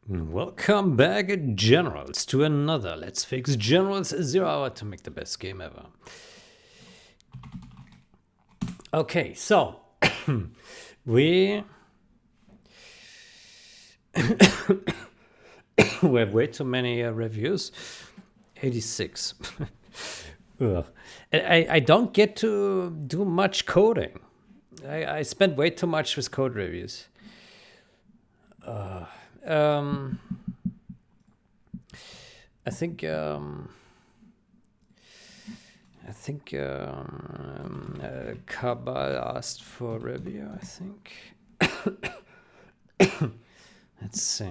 Welcome back, Generals, to another Let's Fix Generals 0 Hour to make the best game ever. Okay, so we we have way too many reviews. 86. Ugh. I don't get to do much coding. I spend way too much with code reviews. I think Kabal asked for a review, I think. Let's see.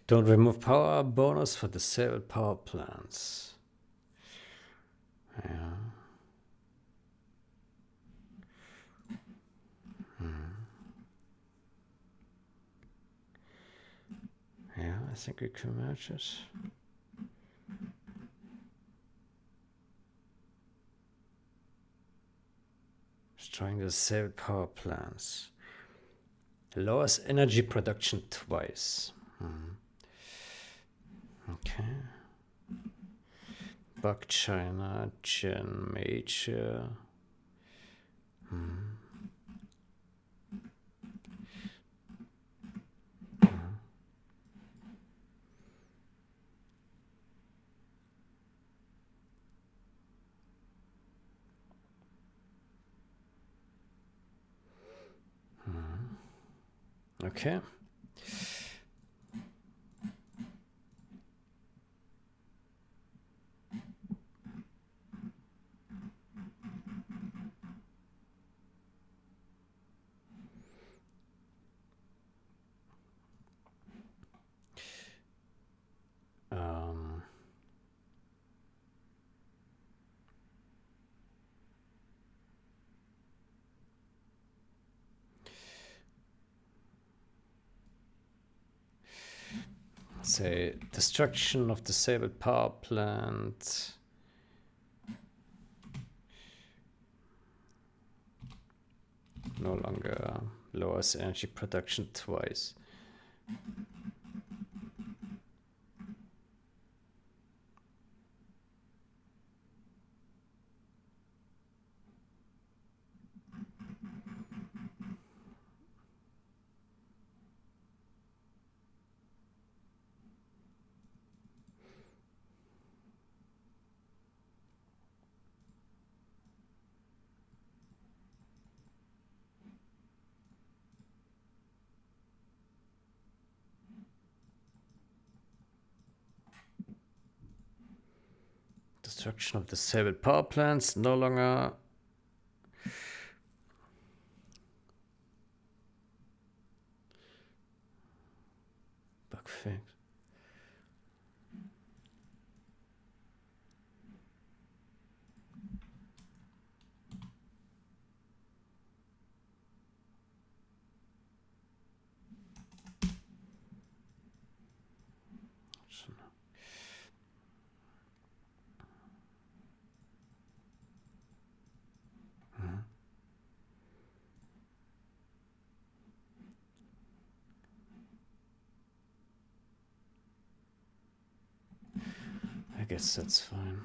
Don't remove power bonus for disabled power plants. Yeah. Yeah, I think we can match it. Destroying the disabled power plants. Lowers energy production twice. Okay. Bug China, Gen Major. Okay. Say destruction of disabled power plant. No longer lowers energy production twice. Destruction of disabled power plants, no longer. Bug fix. I guess that's fine.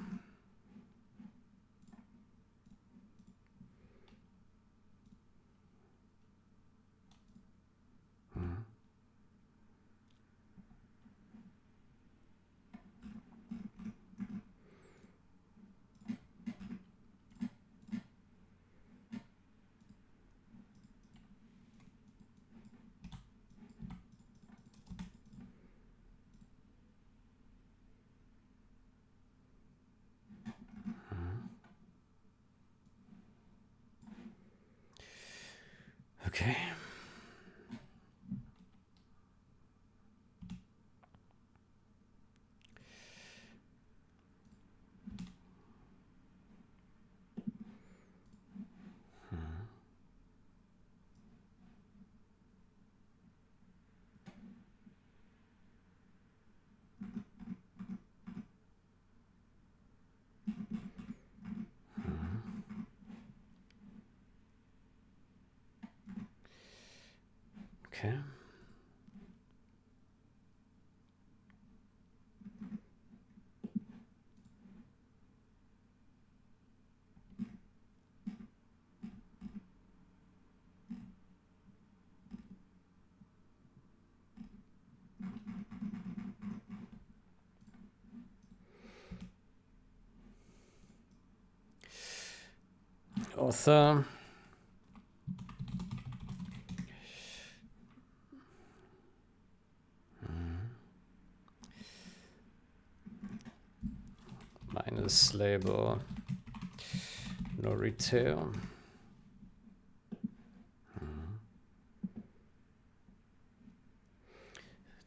Okay. Okay. Author. Minus label. No retail.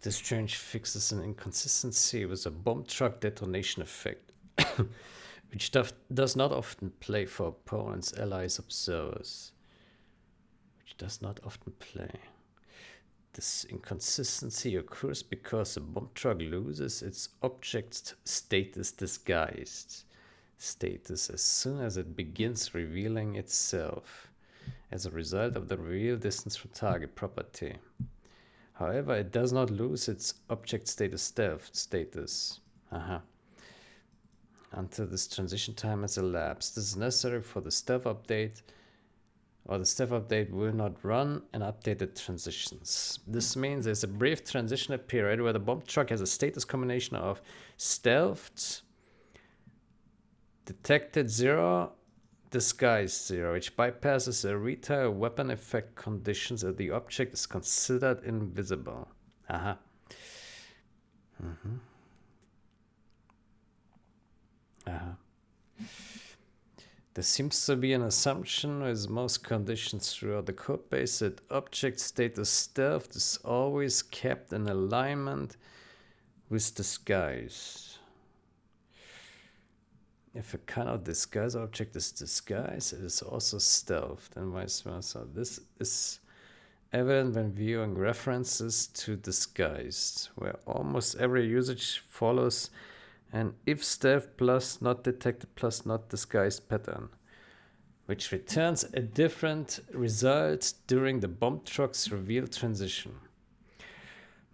This change fixes an inconsistency with a bomb truck detonation effect, which does not often play for opponents, allies, observers. Which does not often play. This inconsistency occurs because the bomb truck loses its object's status disguised status as soon as it begins revealing itself as a result of the reveal distance from target property. However, it does not lose its object status stealth status until this transition time has elapsed. This is necessary for the stealth update, or the stealth update will not run in updated transitions. This means there's a brief transitional period where the bomb truck has a status combination of stealthed, detected 0, disguised 0, which bypasses the retail weapon effect conditions that the object is considered invisible. There seems to be an assumption with most conditions throughout the codebase that object status stealth is always kept in alignment with disguise. If a kind of disguise object is disguised, it is also stealthed, and vice versa. This is evident when viewing references to disguised, where almost every usage follows an if stealth plus not detected plus not disguised pattern, which returns a different result during the bomb truck's reveal transition.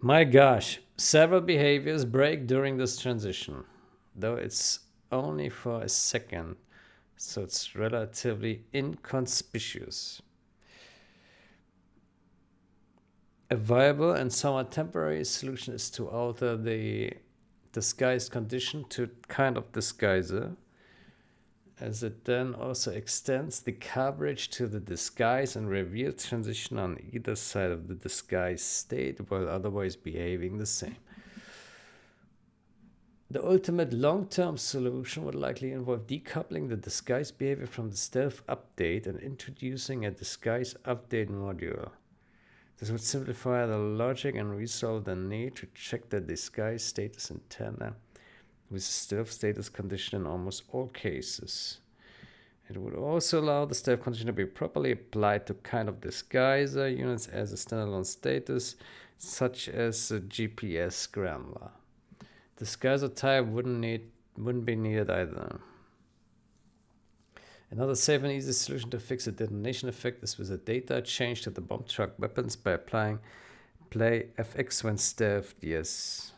My gosh, several behaviors break during this transition, though it's only for a second, so it's relatively inconspicuous. A viable and somewhat temporary solution is to alter the disguised condition to kind of disguiser, as it then also extends the coverage to the disguise and reveal transition on either side of the disguise state while otherwise behaving the same. The ultimate long-term solution would likely involve decoupling the disguise behavior from the stealth update and introducing a disguise update module. This would simplify the logic and resolve the need to check the disguise status in tandem with the stealth status condition in almost all cases. It would also allow the stealth condition to be properly applied to kind of disguiser units as a standalone status, such as the GPS scrambler. Disguiser type wouldn't be needed either. Another safe and easy solution to fix the detonation effect is with a data change to the bomb truck weapons by applying play FX when stealthed. Yes.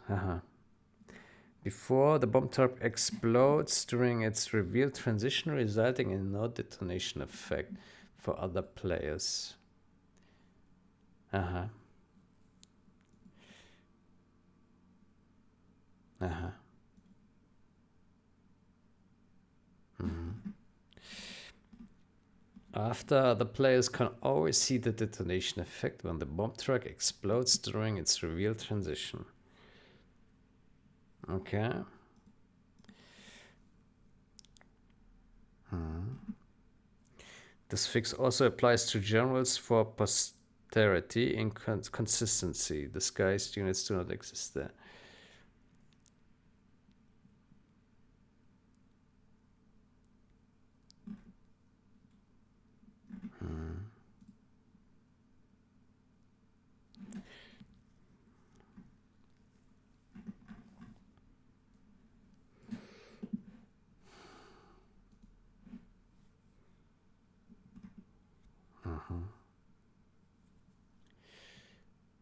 Before the bomb truck explodes during its reveal transition, resulting in no detonation effect for other players. After, the players can always see the detonation effect when the bomb truck explodes during its reveal transition. Okay. This fix also applies to generals for posterity inconsistency. Disguised units do not exist there.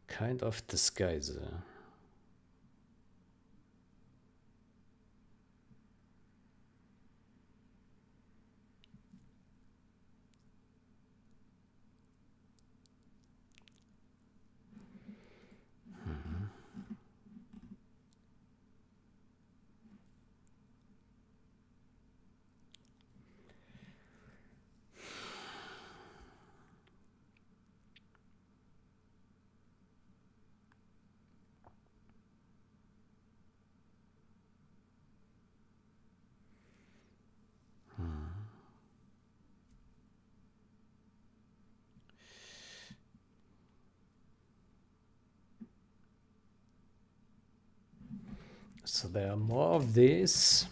Kind of disguiser. So there are more of these.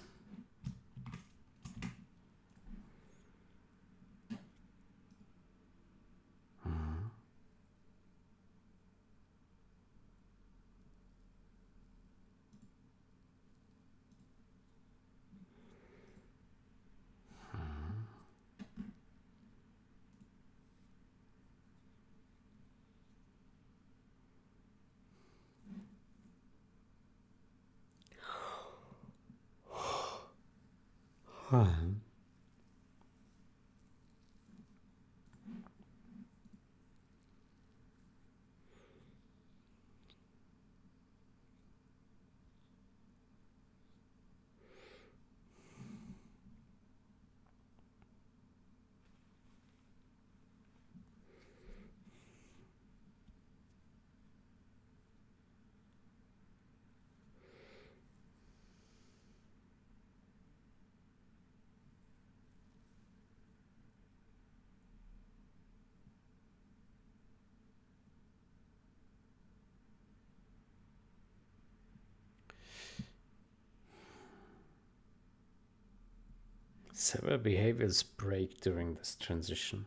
Several behaviors break during this transition.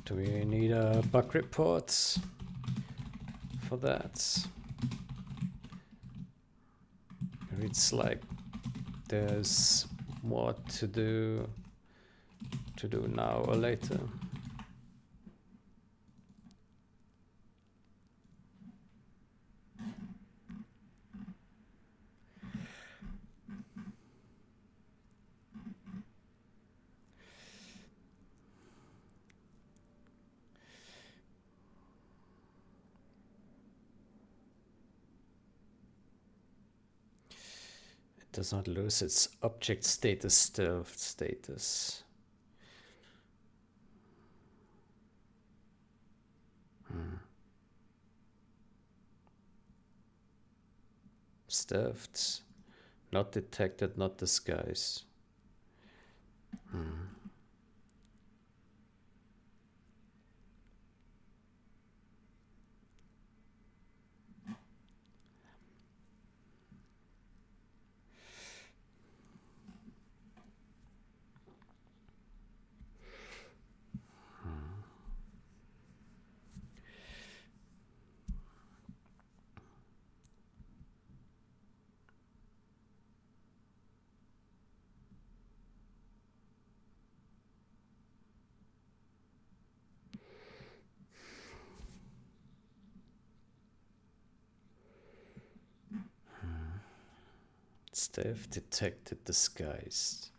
Do we need a bug report for that? It's like there's more to do now or later. It does not lose its object status stealth status. Stealthed, not detected, not disguised. Stealth detected, disguised.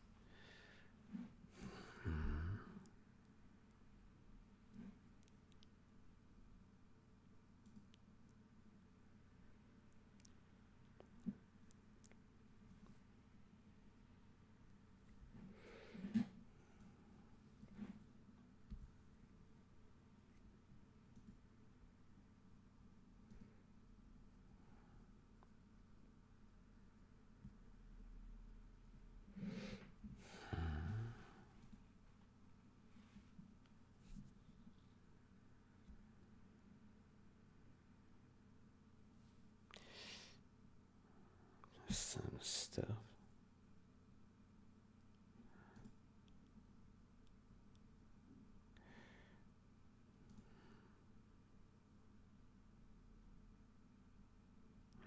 Some stuff.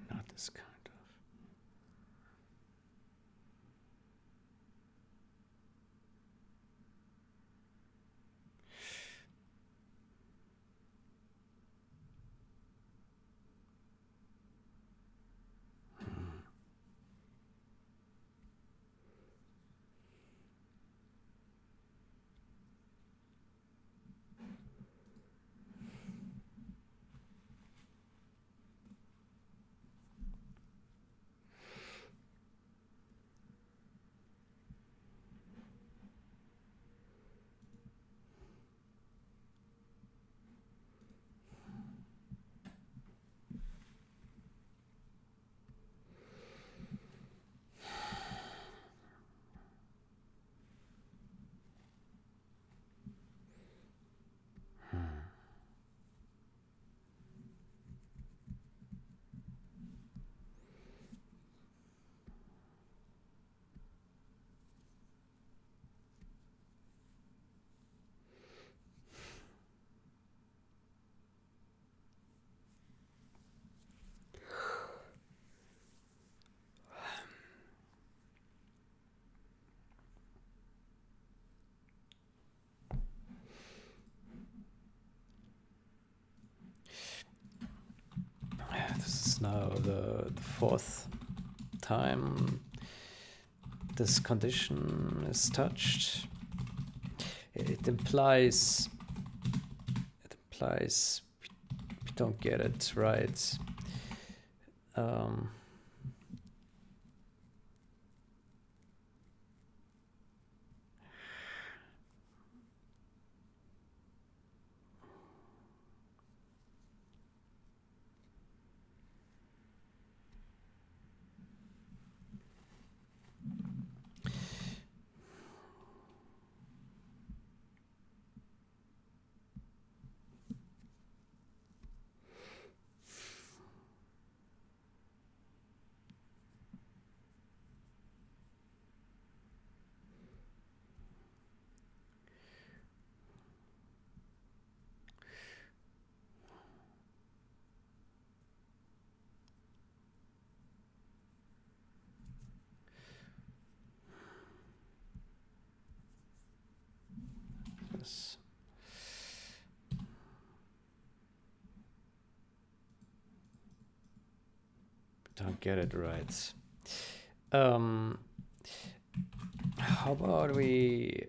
Not this kind of. This is now the fourth time this condition is touched. It implies we don't get it right. Yes. Don't get it right. How about we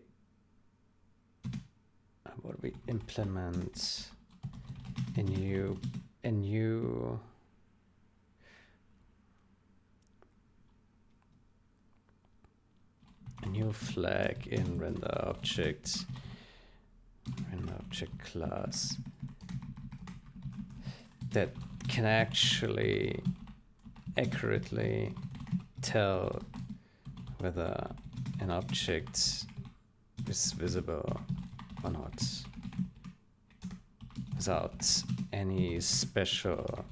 implement a new flag in render object class that can actually accurately tell whether an object is visible or not without any special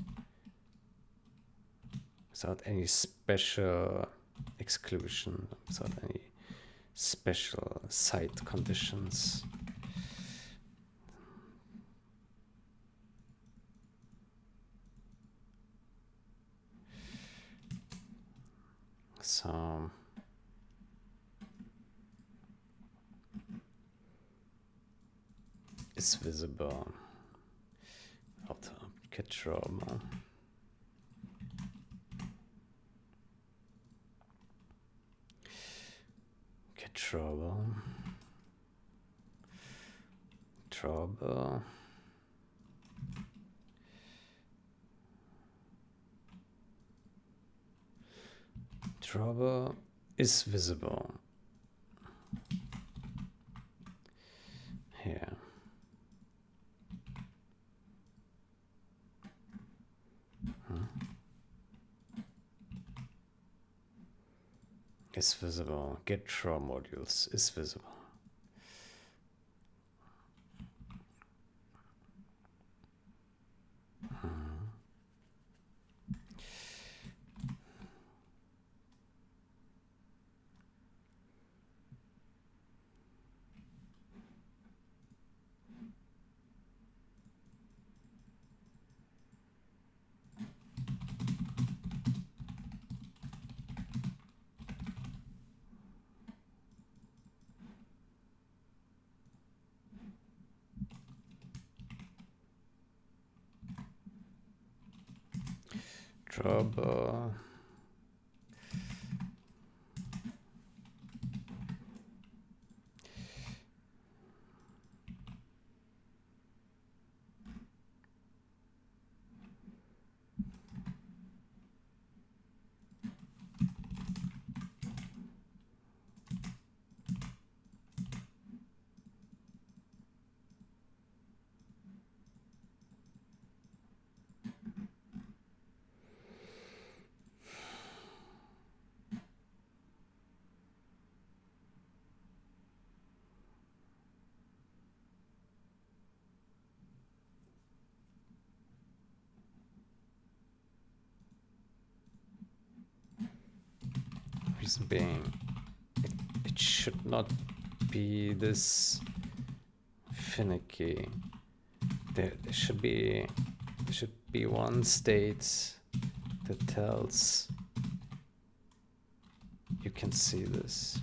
exclusion, without any special site conditions. So it's visible. Auto get trauma. Get trouble. Trouble. Trouble is visible here. Is visible. Get draw modules is visible. Drawbar. Reason being, it should not be this finicky. There should be one state that tells you can see this.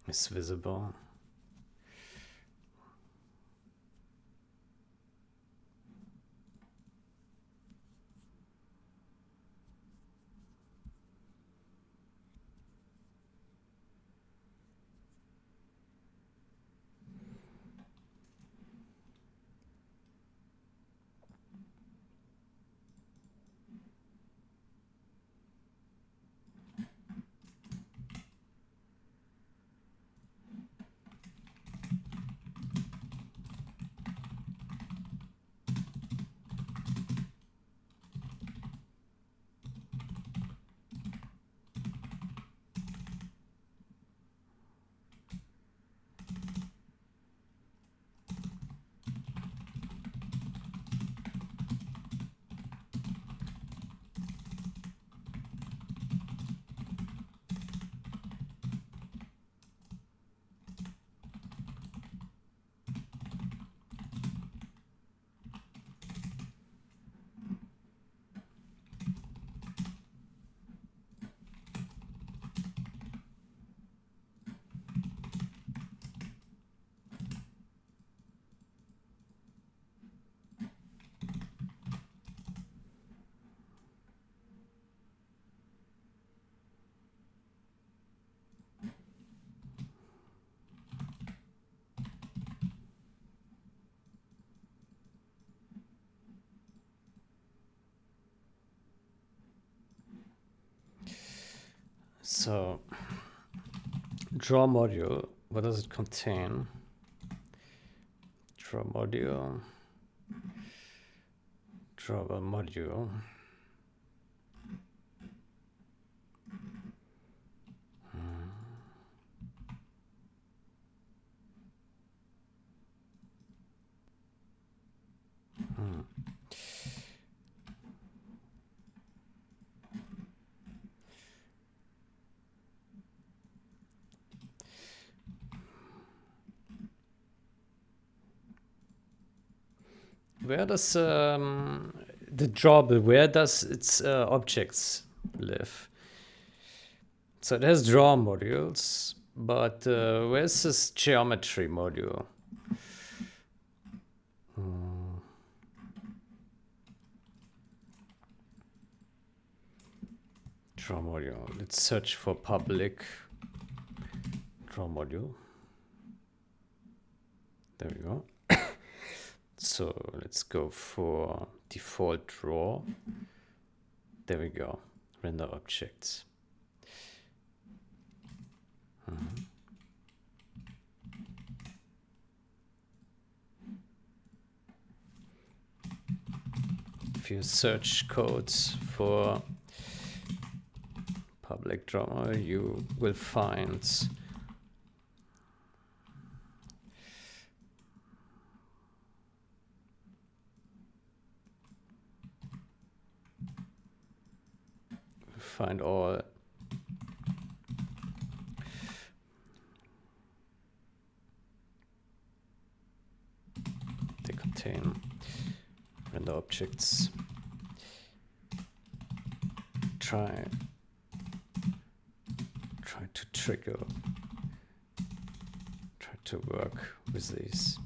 It's visible. So, draw module, what does it contain? Draw module, draw a module. Where does the drawable, where does its objects live? So it has draw modules, but where's this geometry module? Draw module. Let's search for public draw module. There we go. So let's go for default draw. There we go. Render objects. If you search codes for public drama, you will find all they contain render objects. Try to trigger, try to work with these.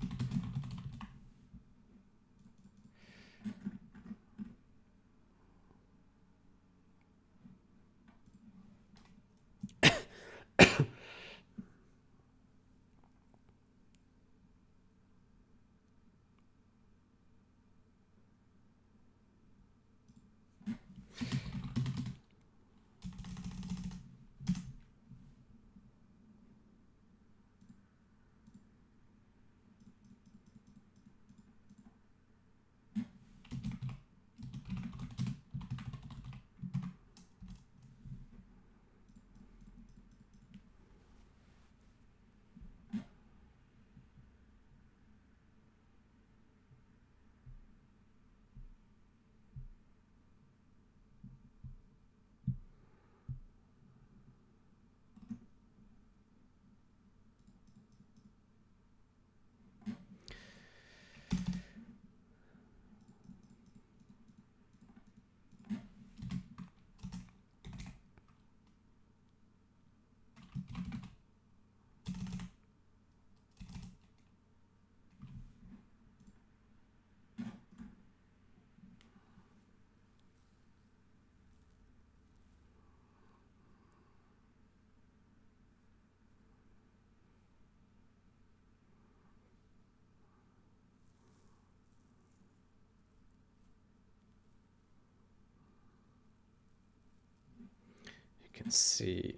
You can see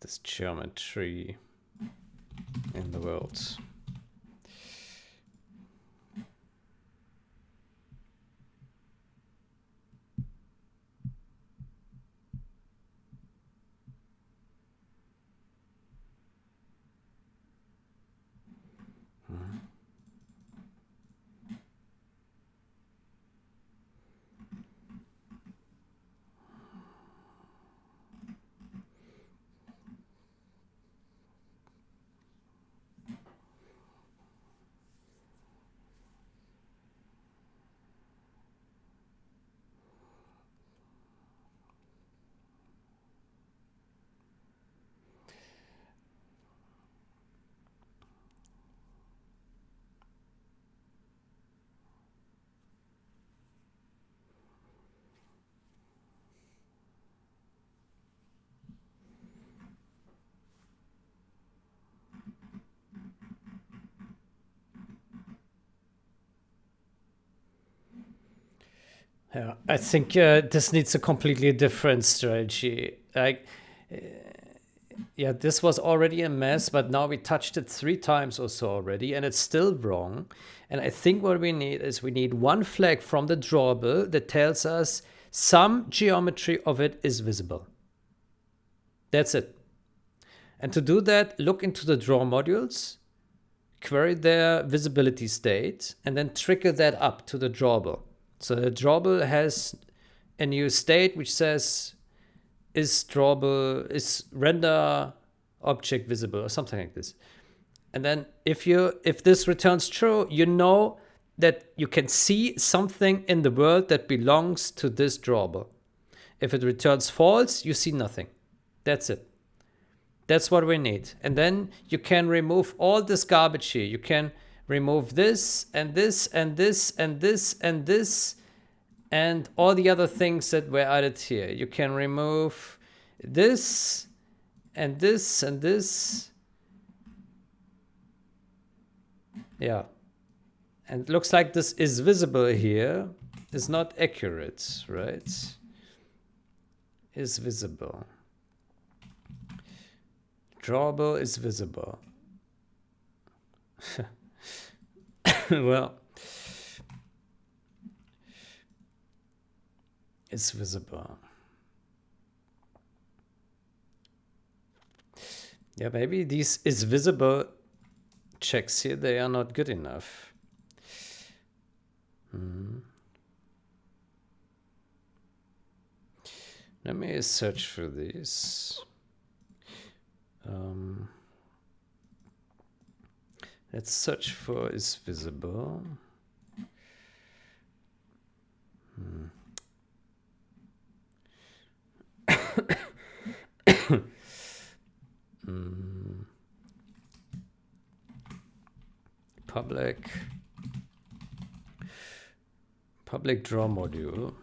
this geometry in the world. Yeah, I think this needs a completely different strategy. Like, yeah, this was already a mess, but now we touched it 3 times or so already, and it's still wrong. And I think what we need is we need one flag from the drawable that tells us some geometry of it is visible. That's it. And to do that, look into the draw modules, query their visibility state, and then trigger that up to the drawable. So the drawable has a new state which says is render object visible or something like this. And then if this returns true, you know that you can see something in the world that belongs to this drawable. If it returns false, you see nothing. That's it. That's what we need. And then you can remove all this garbage here. You can remove this and this and this and this and this and all the other things that were added here. You can remove this and this and this. Yeah. And it looks like this is visible here. It's not accurate, right? Is visible. Drawable is visible. Well, it's visible. Yeah, maybe these is visible checks here, they are not good enough. Let me search for these. Let's search for is visible. Public draw module.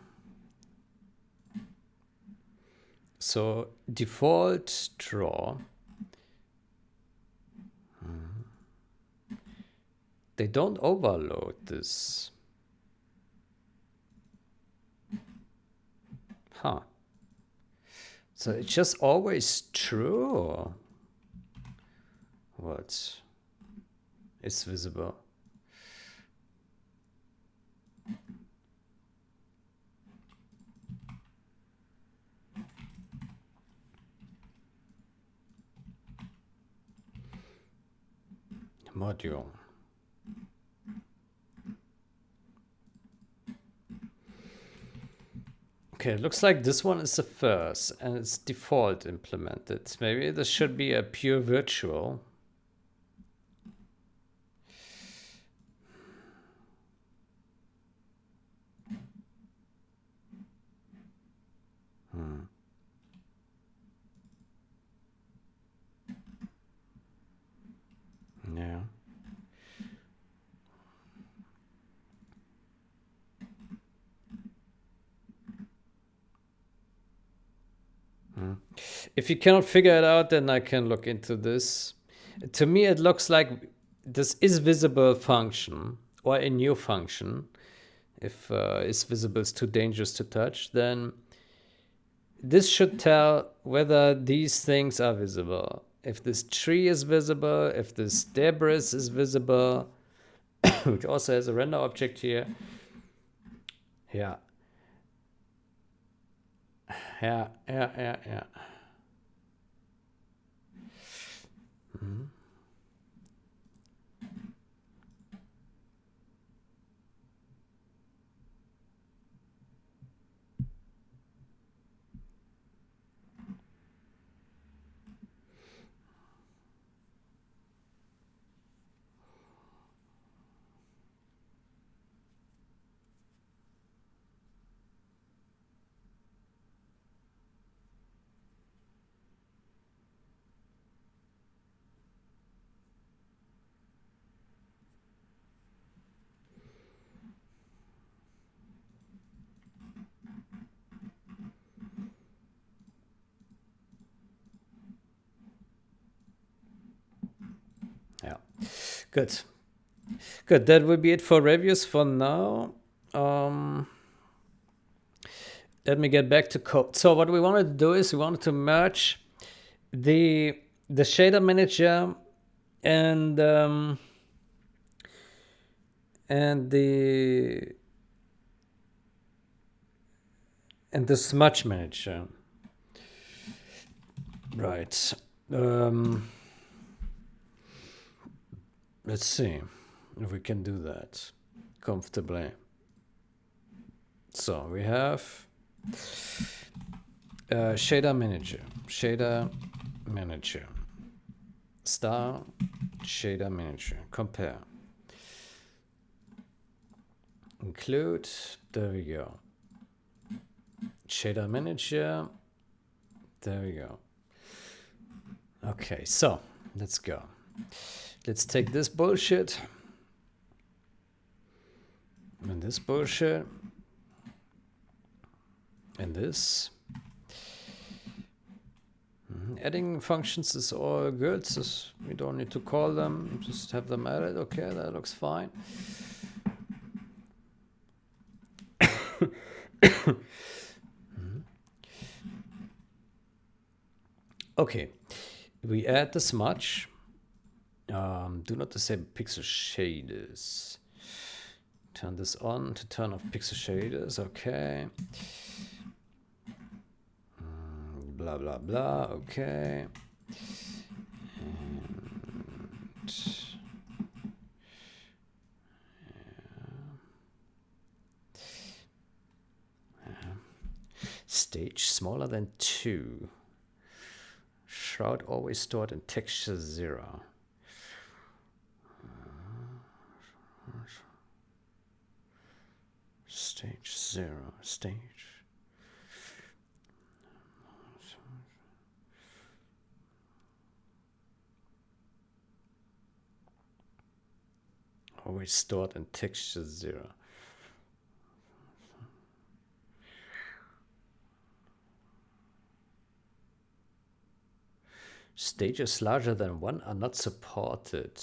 So default draw. They don't overload this. Huh. So it's just always true, or what? It's visible. Module. Okay, it looks like this one is the first and it's default implemented. Maybe this should be a pure virtual. Yeah. If you cannot figure it out, then I can look into this. To me, it looks like this is visible function or a new function. If is visible is too dangerous to touch, then this should tell whether these things are visible. If this tree is visible, if this debris is visible, which also has a render object here. Yeah. Yeah. Yeah. Good. Good. That will be it for reviews for now. Let me get back to code. So what we wanted to do is we wanted to merge the shader manager and the smudge manager. Right. Let's see if we can do that comfortably. So we have shader manager, star shader manager, compare, include, there we go, shader manager, there we go. Okay, so let's go. Let's take this bullshit and this bullshit and this. Adding functions is all good, so we don't need to call them, just have them added. Okay, that looks fine. Okay, we add this much. Do not disable pixel shaders. Turn this on to turn off pixel shaders. Okay. Blah blah blah. Okay. And stage smaller than 2. Shroud always stored in texture 0. Stage 0. Stage. Always stored in texture 0. Stages larger than 1 are not supported.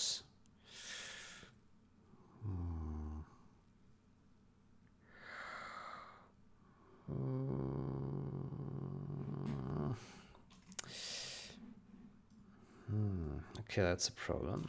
Okay, that's a problem.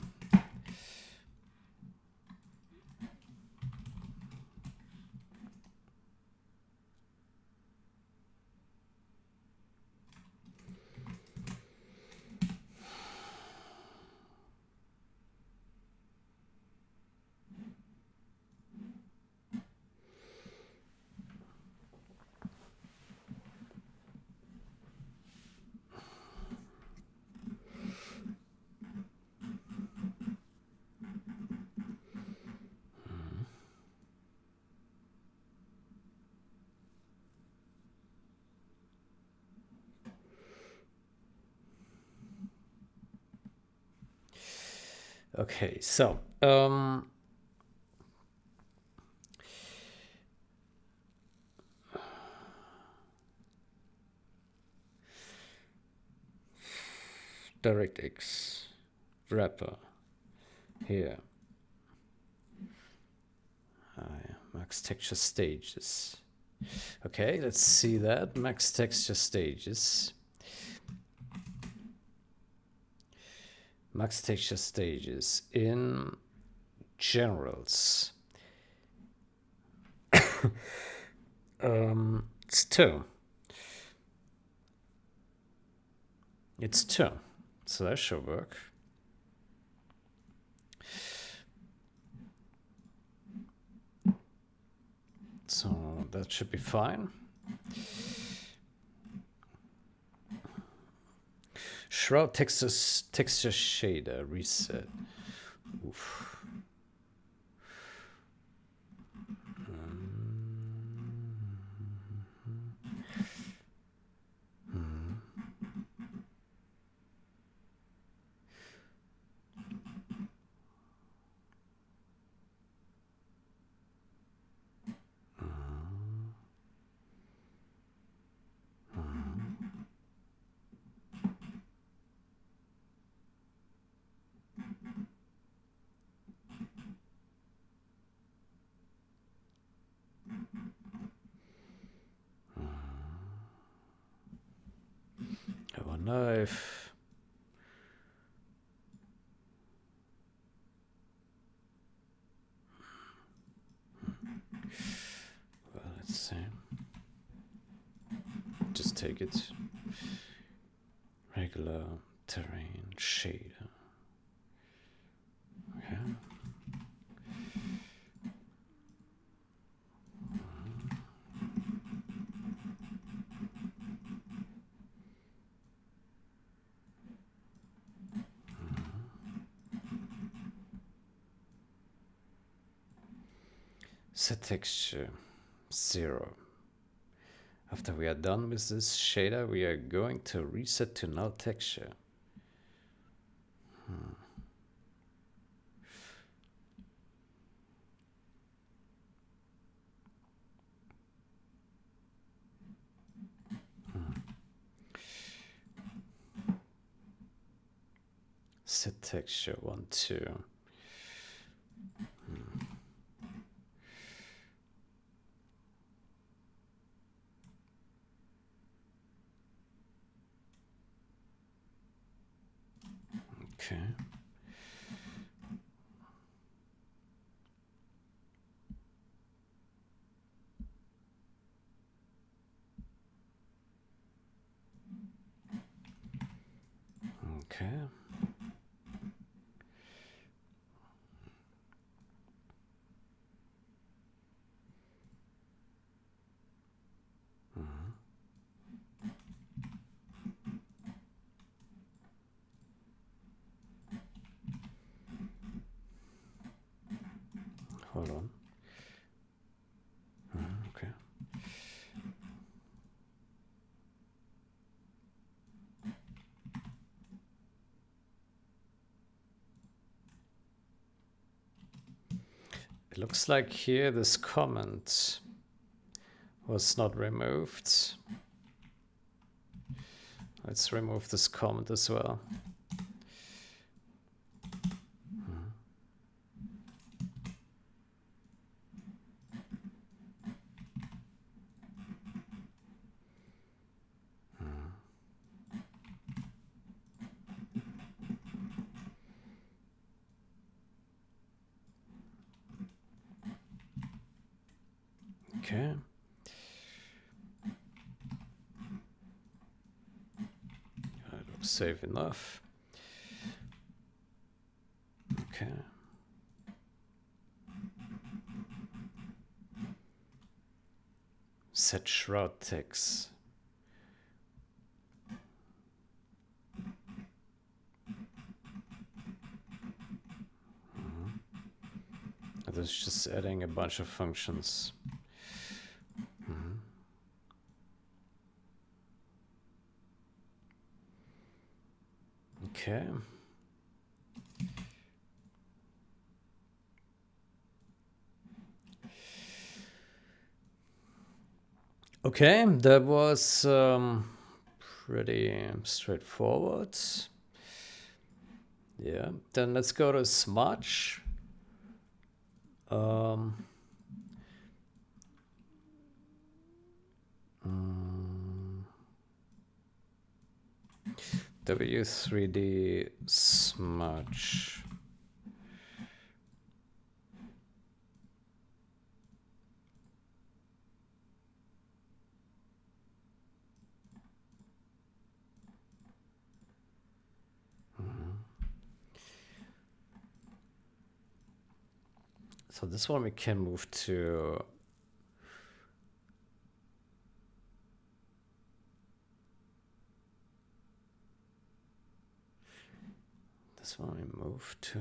Okay, so DirectX wrapper here. Max texture stages. Okay, let's see that. Max texture stages. Max texture stages in generals. It's 2. It's 2. So that should work. So that should be fine. Shroud texture shader reset. Oof. I wonder if well, let's see. Just take it. Regular terrain shader. Okay. Set texture 0. After we are done with this shader, we are going to reset to null texture. Set texture 1, 2. Okay. Okay. Hold on. Okay. It looks like here this comment was not removed. Let's remove this comment as well. Okay. That looks safe enough. Okay. Set shroud text. This is just adding a bunch of functions. Okay. Okay, that was pretty straightforward. Yeah, then let's go to Smudge. W3D Smudge. So this one we can move to this one we move to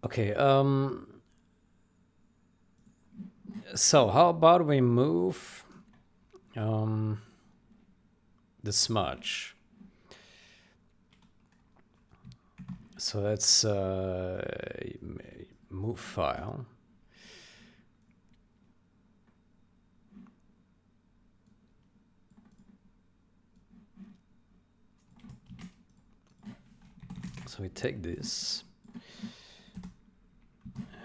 okay, so how about we move the smudge? So that's move file. So we take this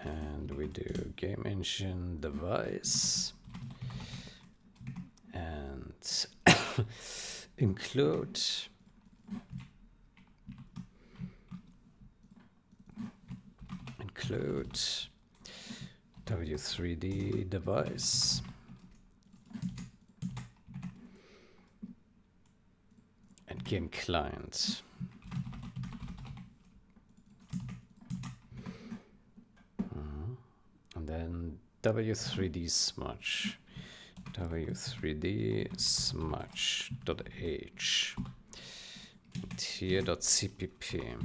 and we do game engine device and include W3D device and game client. and W3D smudge. W3D smudge.h. Here.cpp.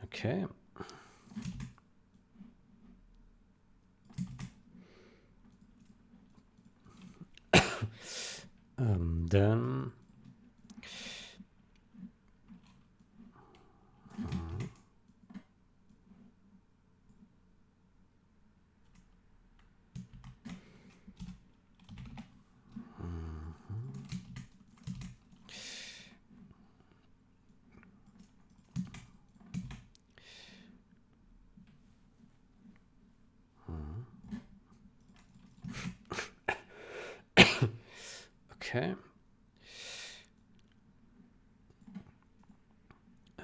Okay. Then okay.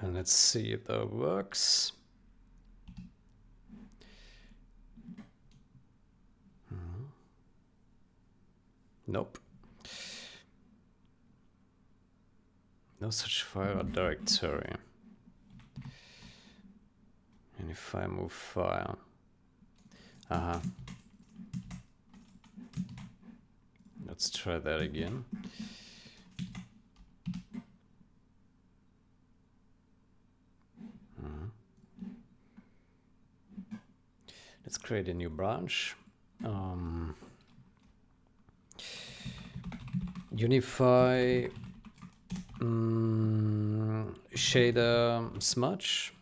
And let's see if that works. Nope. No such file or directory. And if I move file. Let's try that again. Let's create a new branch. Unify shader smudge.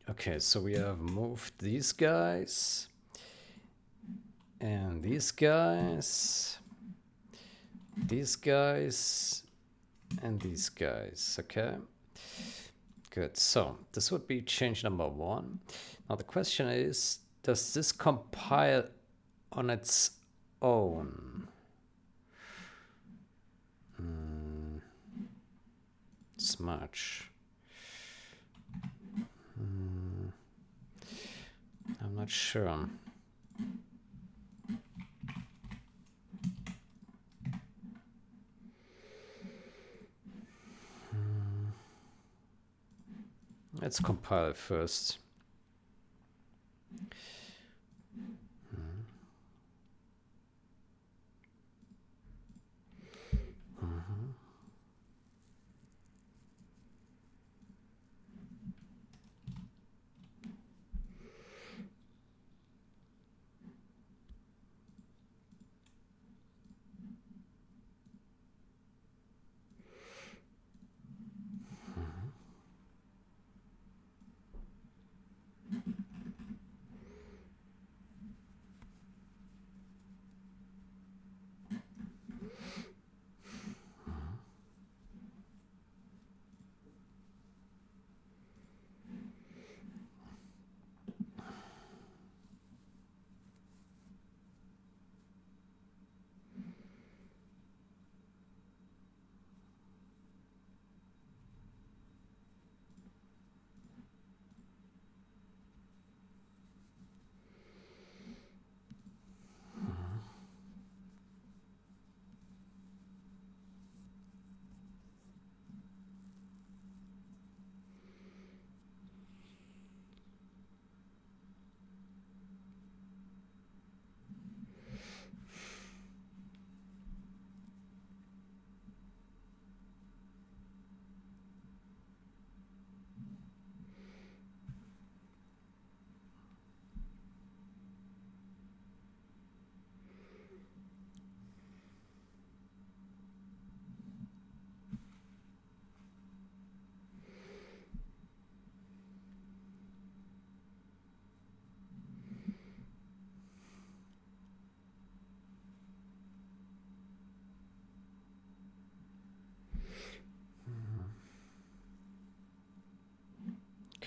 Okay, so we have moved these guys and these guys, and these guys. Okay, good. So this would be change number 1. Now the question is, does this compile on its own? Smudge. I'm not sure. Let's compile it first.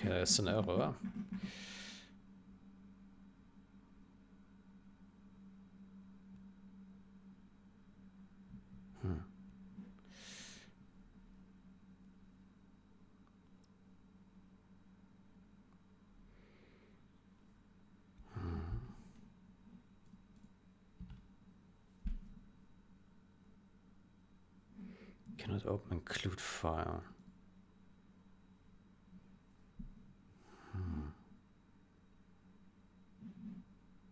Okay, there's an error. Cannot open include file.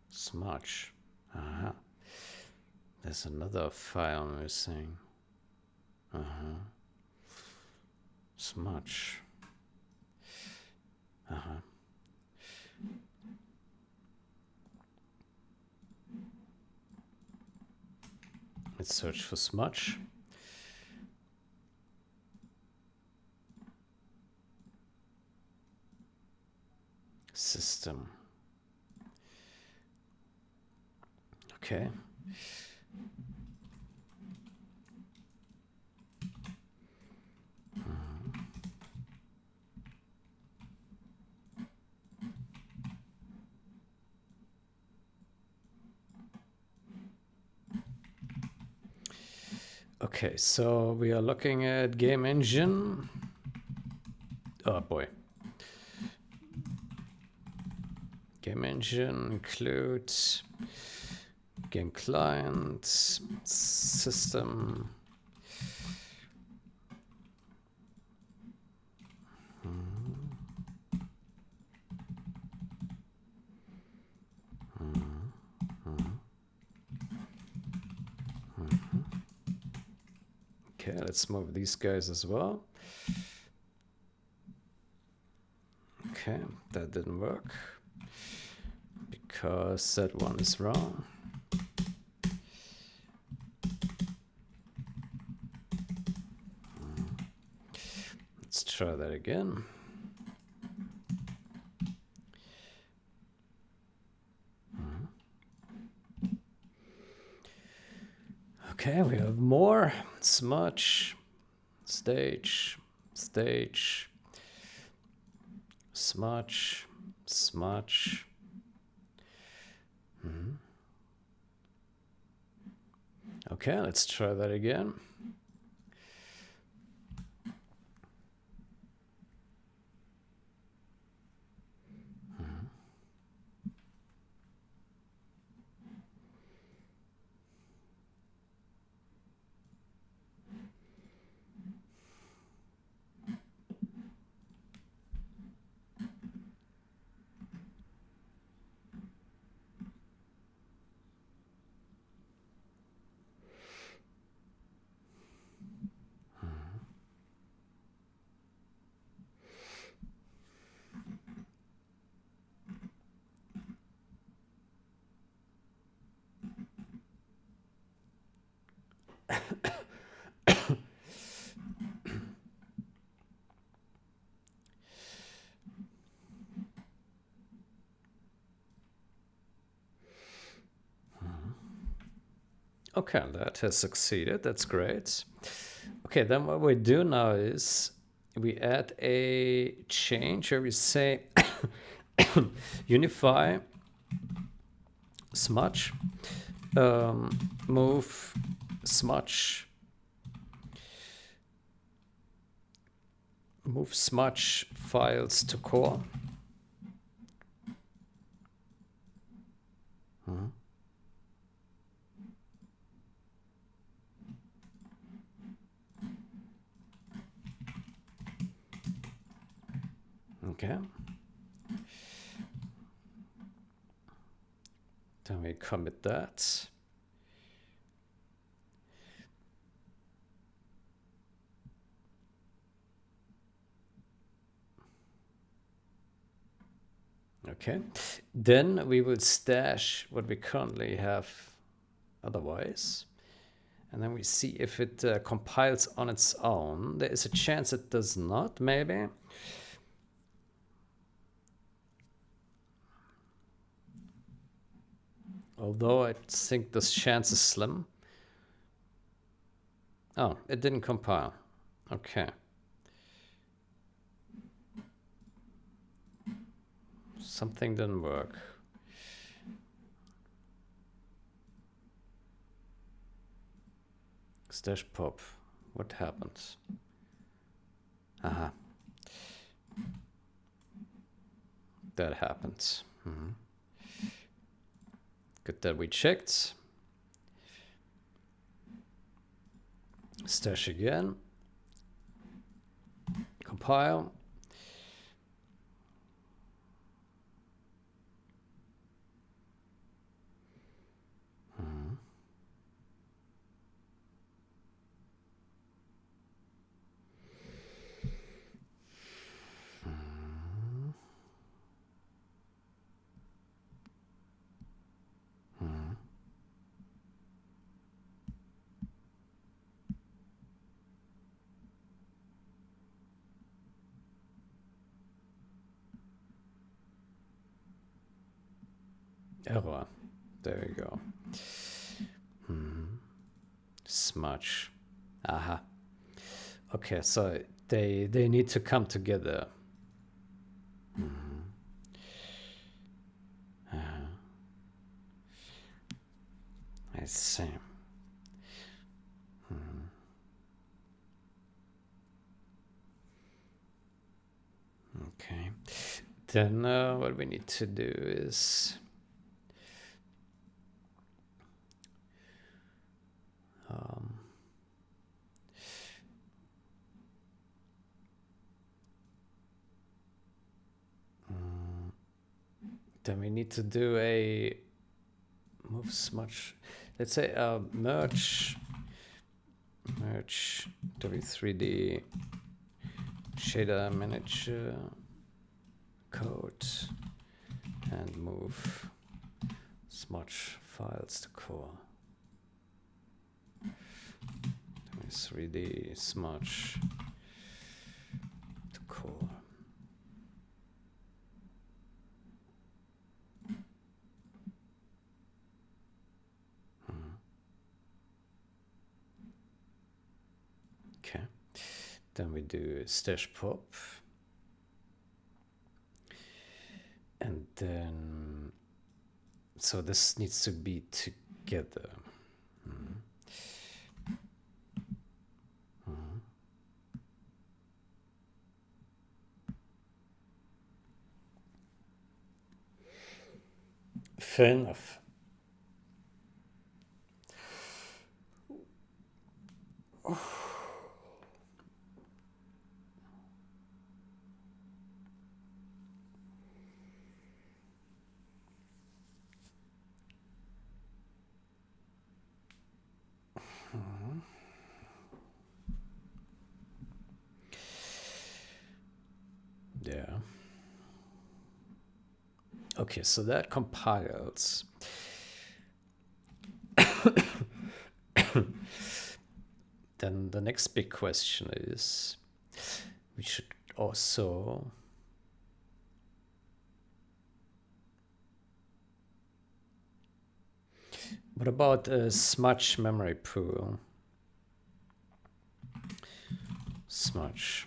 Smudge. Aha. There's another file missing. Smudge. Let's search for smudge. System. Okay. Okay, so we are looking at game engine. Oh boy. Game engine includes game client, system. Okay, let's move these guys as well. Okay, that didn't work because that one is wrong. Let's try that again. Okay, we have more. Smudge, stage, stage, smudge, smudge. Okay, let's try that again. Okay, that has succeeded. That's great. Okay, then what we do now is we add a change where we say unify smudge, move smudge, move smudge files to core. Okay. Then we commit that. Okay. Then we will stash what we currently have otherwise. And then we see if it compiles on its own. There is a chance it does not, maybe. Although I think this chance is slim. Oh, it didn't compile. Okay. Something didn't work. Stash pop. What happened? Aha. That happened. Good that we checked. Stash again. compile. Error. There we go. Smudge. Aha. Okay, so they need to come together. I see. Okay. Then what we need to do is then we need to do a move smudge. Let's say merge W3D shader manager code and move smudge files to core. W3D smudge to core. Okay, then we do stash pop, and then so this needs to be together. Fair enough. Yeah. Okay, so that compiles. Then the next big question is, we should also what about a smudge memory pool? Smudge.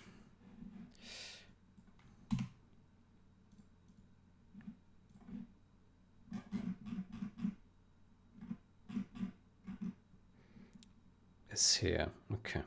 Is here. Okay.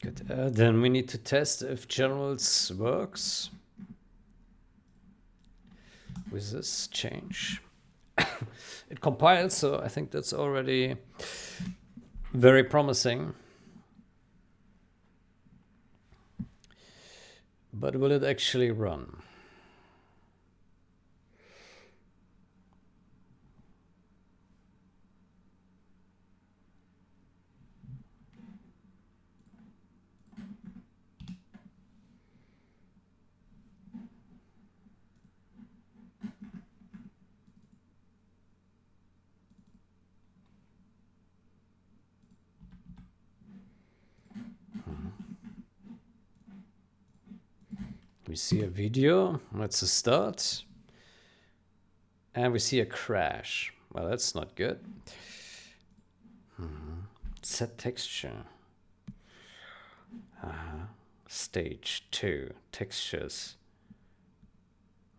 Good. Then we need to test if generals works with this change. It compiles, so I think that's already very promising. But will it actually run? We see a video, that's a start. And we see a crash. Well, that's not good. Set texture. Stage 2 textures.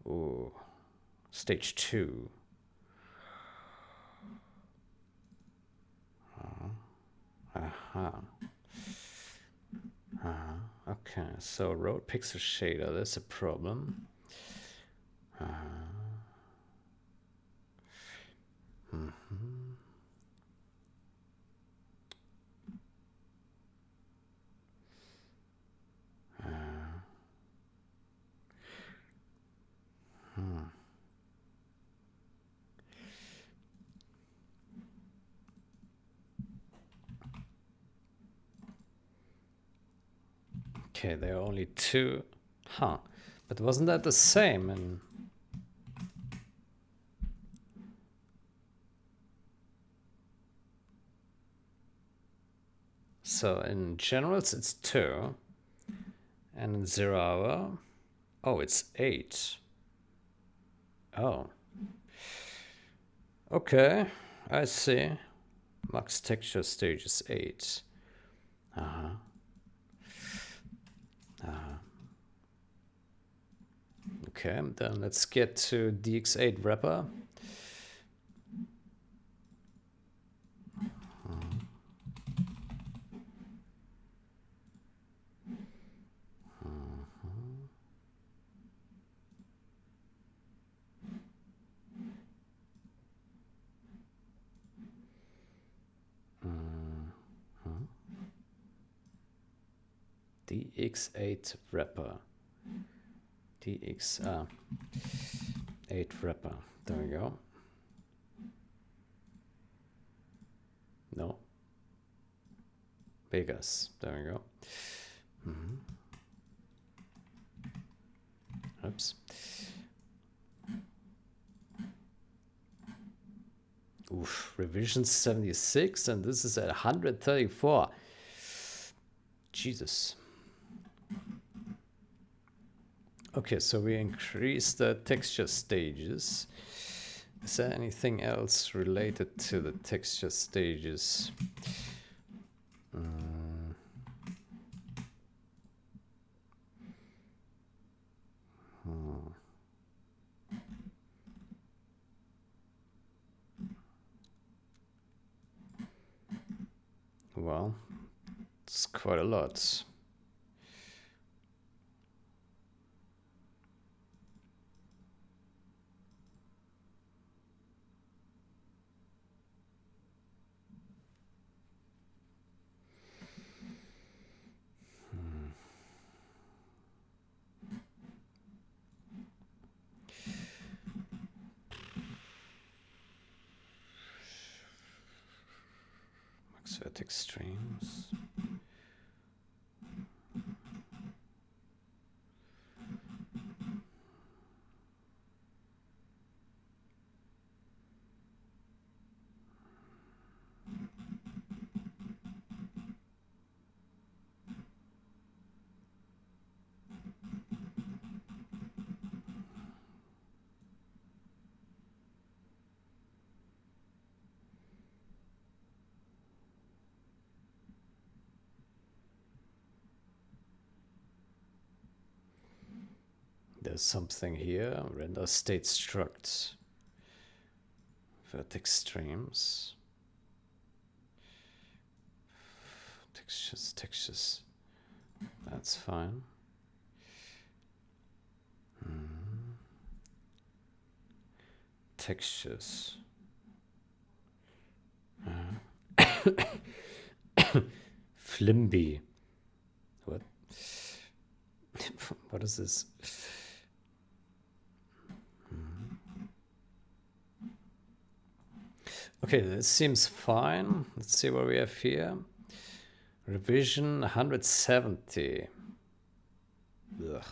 Ooh, stage 2. Okay, so road pixel shader, that's a problem. Okay, there are only two. But wasn't that the same? And so in generals it's 2. And in 0 hour, oh, it's 8. Oh. Okay, I see. Max texture stage is 8. Okay, then let's get to DX8 wrapper. DX8 wrapper. DX8 wrapper. There we go. No. Vegas. There we go. Oops. Oof. Revision 76, and this is at 134. Jesus. Okay, so we increase the texture stages. Is there anything else related to the texture stages? Well, it's quite a lot. Max vertex streams. There's something here. Render state struct. Vertex streams. Textures. That's fine. Textures. Flimby. What? What is this? Okay, this seems fine. Let's see what we have here. Revision 170. Ugh.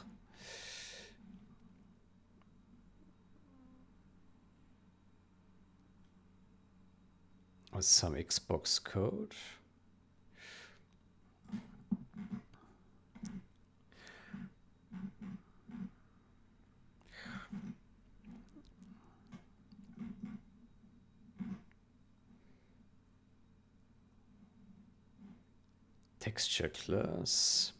With some Xbox code. texture class.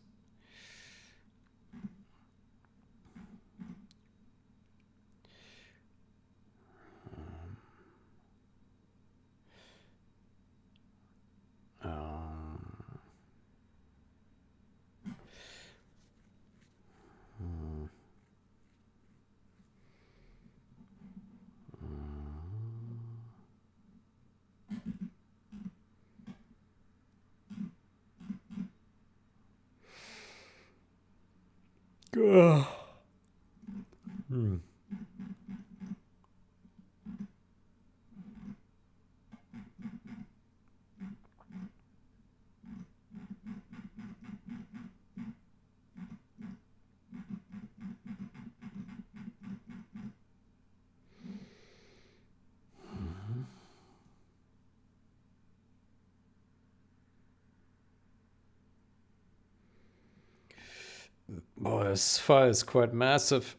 Boy, this file is quite massive.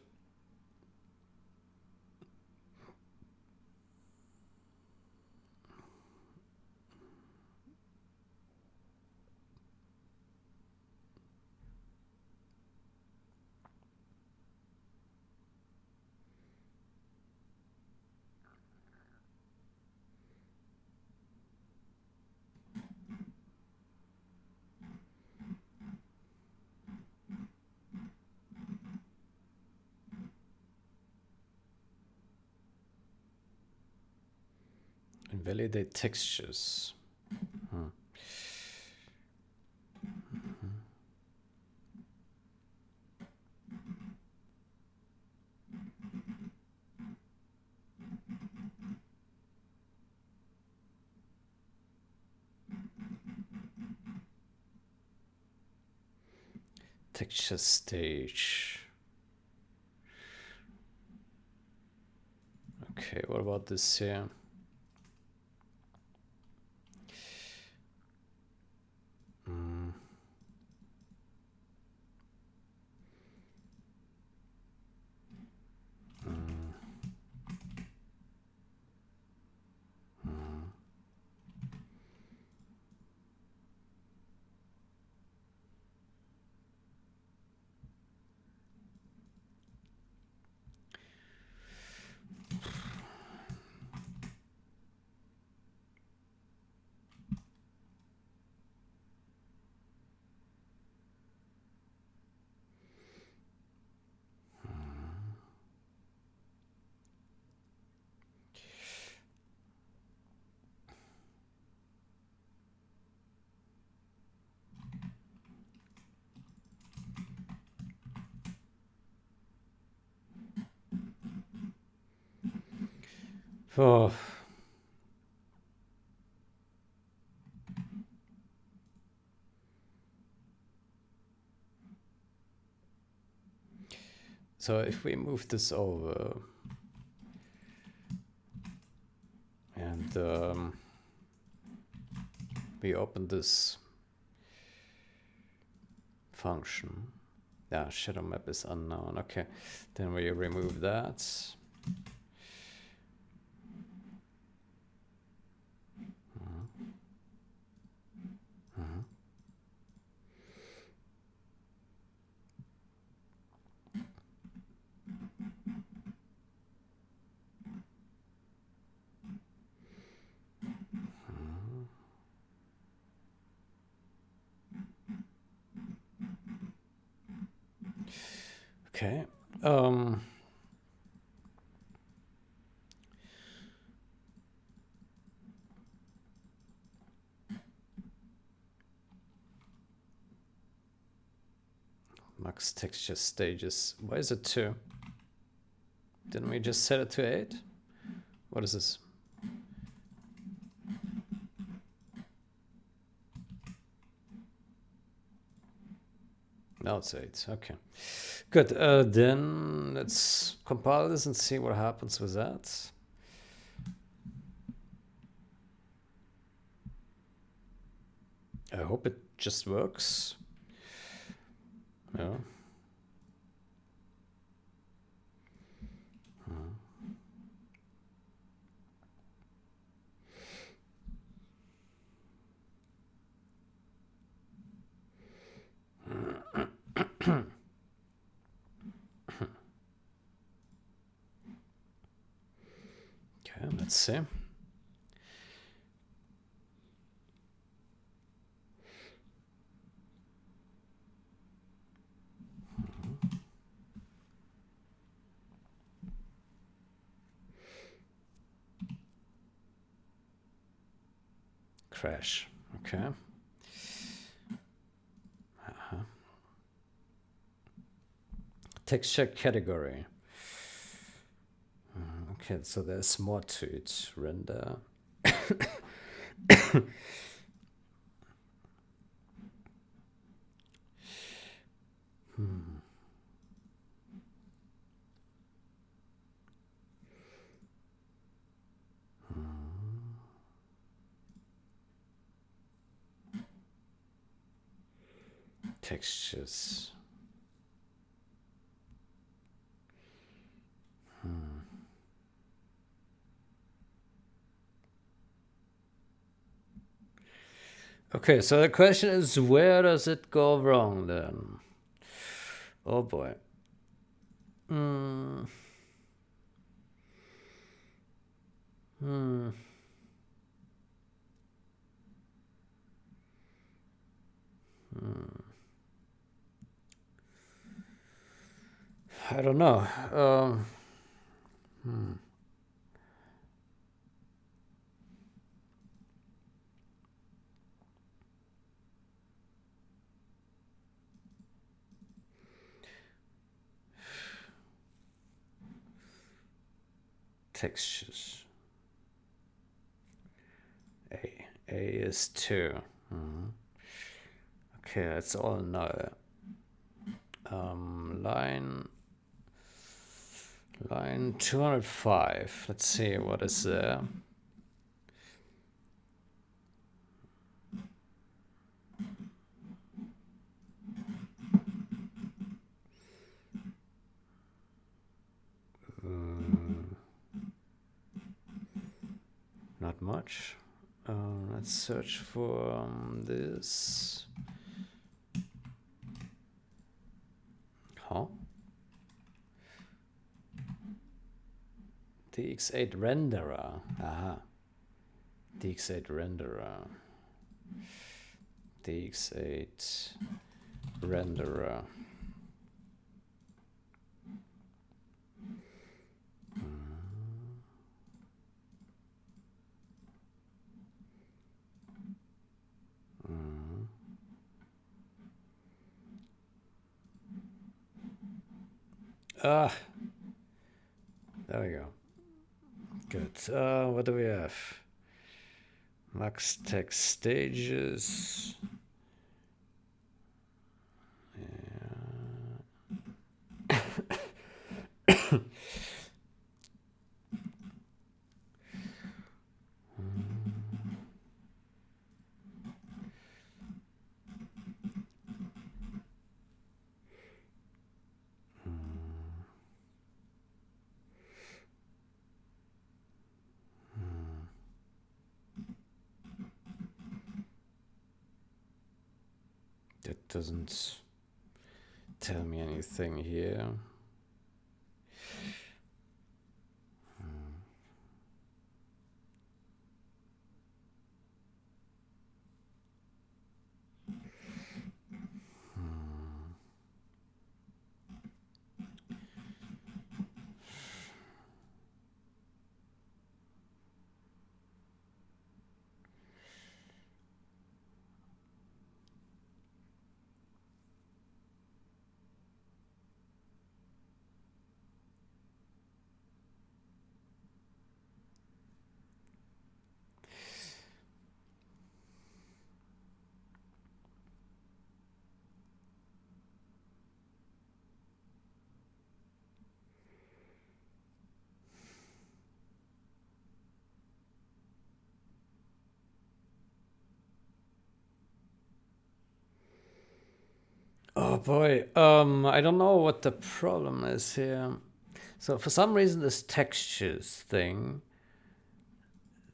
Invalidate textures. Texture stage. Okay, what about this here? Oh. So if we move this over and we open this function. Yeah, shadow map is unknown. Okay, then we remove that. Okay. Max texture stages. Why is it 2? Didn't we just set it to 8? What is this? No, it's 8. Okay. Good. Then let's compile this and see what happens with that. I hope it just works. Yeah. Let's see. Crash. Okay. Texture category. Okay, so there's more to it. Render. Textures. Okay, so the question is, where does it go wrong then? Oh boy. I don't know. Textures. A is 2. Okay, that's all no. Line 205. Let's see what is there. Not much. Let's search for this. Huh? DX8 renderer. Aha. DX8 renderer. DX8 renderer. Ah, there we go. Good. What do we have? Max text stages. That doesn't tell me anything here. Oh boy, I don't know what the problem is here. So for some reason this textures thing,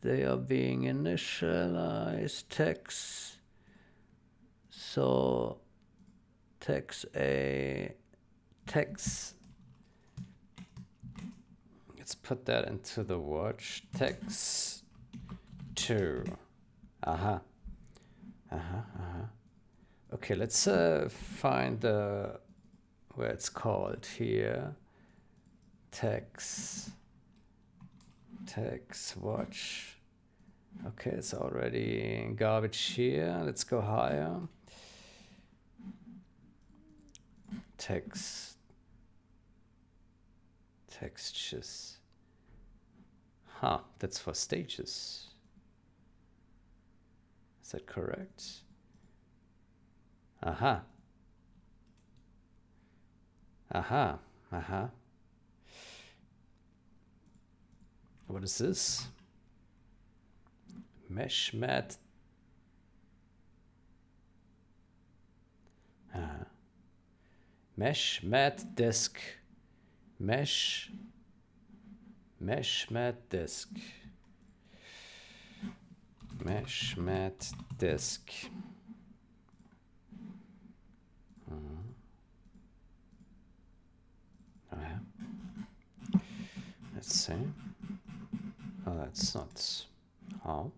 they are being initialized text. So text A, text let's put that into the watch. Text 2. Aha. Okay, let's find the where it's called here. Text watch. Okay, it's already garbage here. Let's go higher. Textures. Huh, that's for stages. Is that correct? Aha. What is this? Mesh mat. Mesh mat disk. Mesh mat disk. Mesh mat disk. Let's see. Oh, that's not how.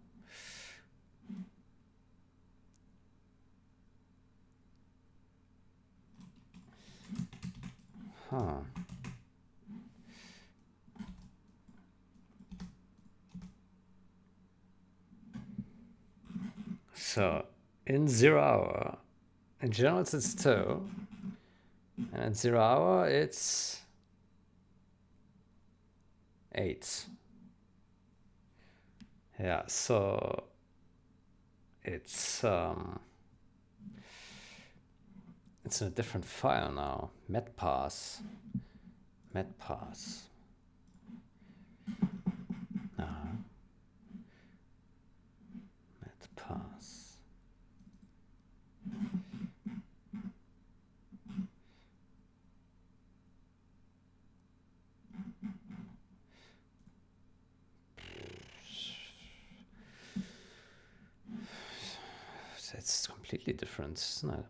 Huh. So in 0 hour, in general it's 2, and in 0 hour it's 8. Yeah, so it's in a different file now. Metpass. Metpass. It's completely different, isn't it?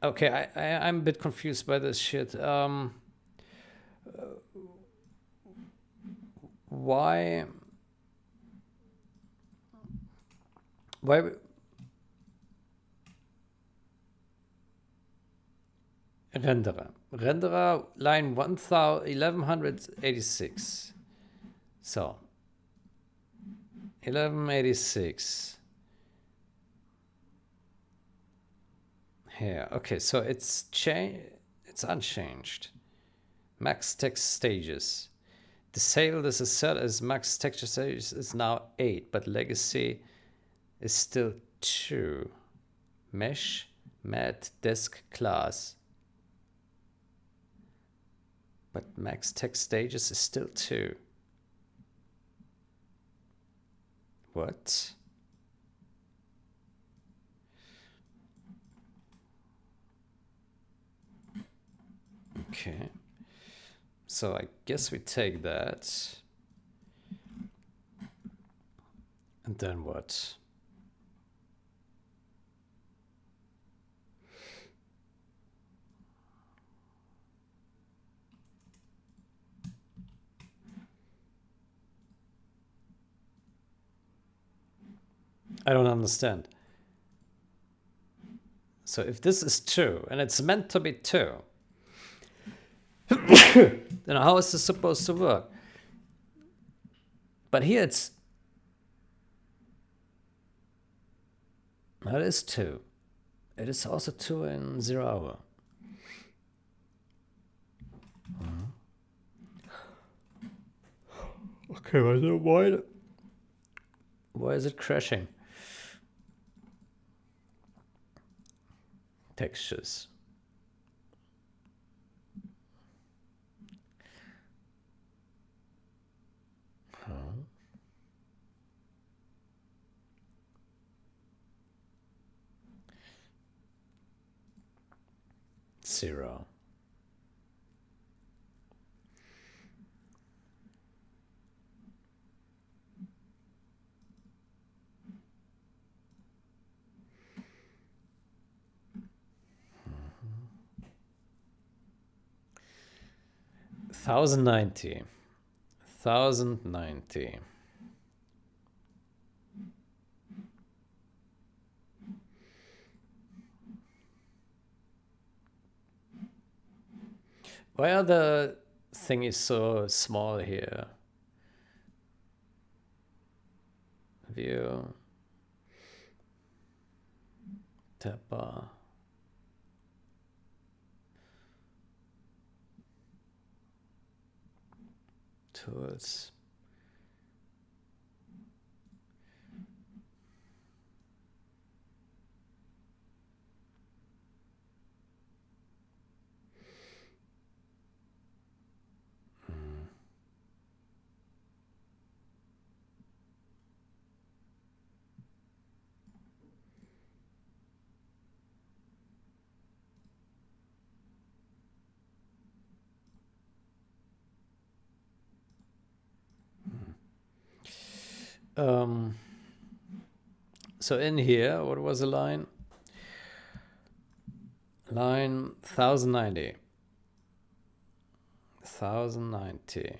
Okay, I'm a bit confused by this shit. Why renderer line 1186. So 1186 here. Okay, so it's unchanged. Max text stages. Disable this is set as max texture stages is now 8, but legacy is still 2. Mesh mat disk class. But max text stages is still 2. What? Okay. So I guess we take that. And then what? I don't understand. So if this is 2 and it's meant to be 2, then how is this supposed to work? But here it is 2. It is also 2 in 0 hour. Okay, why is it crashing? Textures. Zero. 1090. 1090. Why are the thingies so small here? View. Tab bar. Tools. So in here, what was the line? Line 1090. 1090.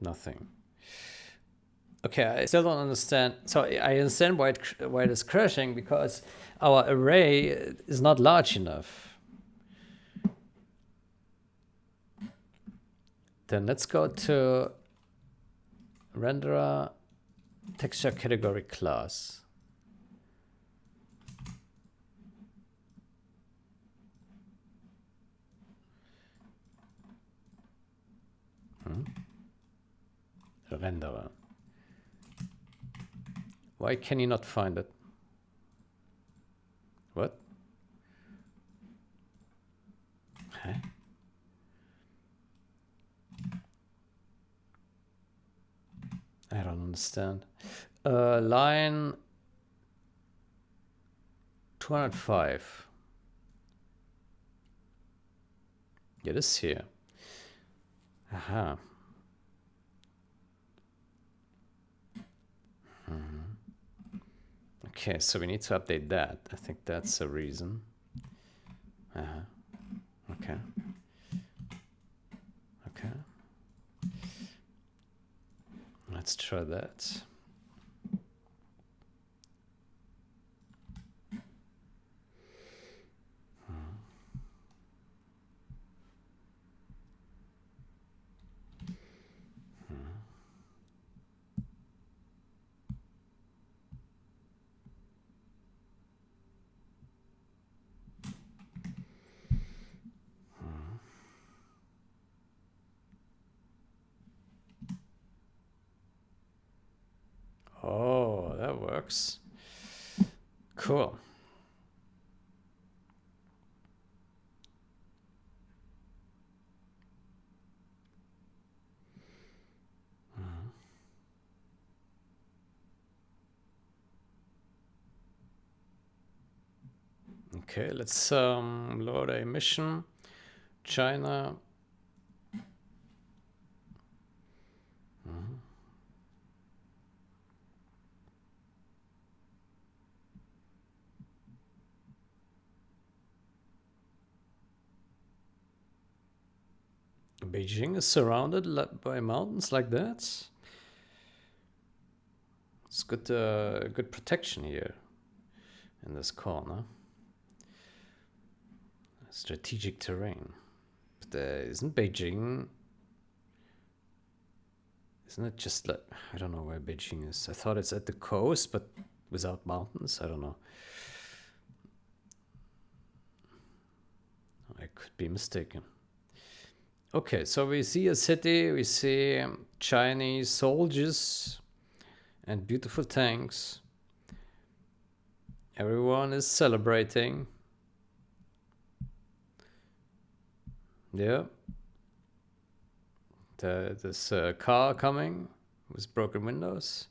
Nothing. Okay, I still don't understand. So I understand why it is crashing, because our array is not large enough. Then let's go to renderer texture category class. Renderer. Why can you not find it? What? Huh? I don't understand. Line 205. It is here. Aha. Okay, so we need to update that. I think that's a reason. Okay. Okay. Let's try that. Oh, that works. Cool. Okay, let's load a mission. China. Beijing is surrounded by mountains like that. It's good, good protection here in this corner. Strategic terrain. But isn't Beijing? Isn't it just like, I don't know where Beijing is. I thought it's at the coast, but without mountains. I don't know. I could be mistaken. Okay, so we see a city, we see Chinese soldiers and beautiful tanks. Everyone is celebrating. Yeah. This car coming with broken windows.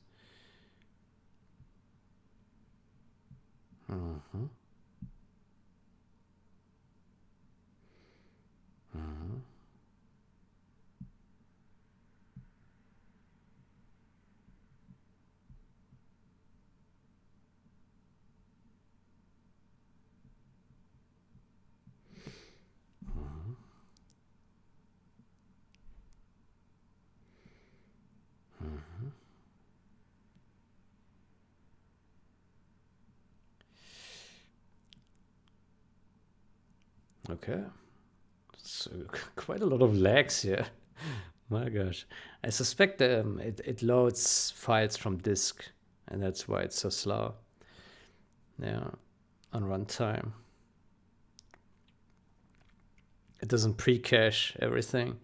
Okay. So quite a lot of lags here. My gosh. I suspect it loads files from disk, and that's why it's so slow. Yeah, on runtime. It doesn't pre-cache everything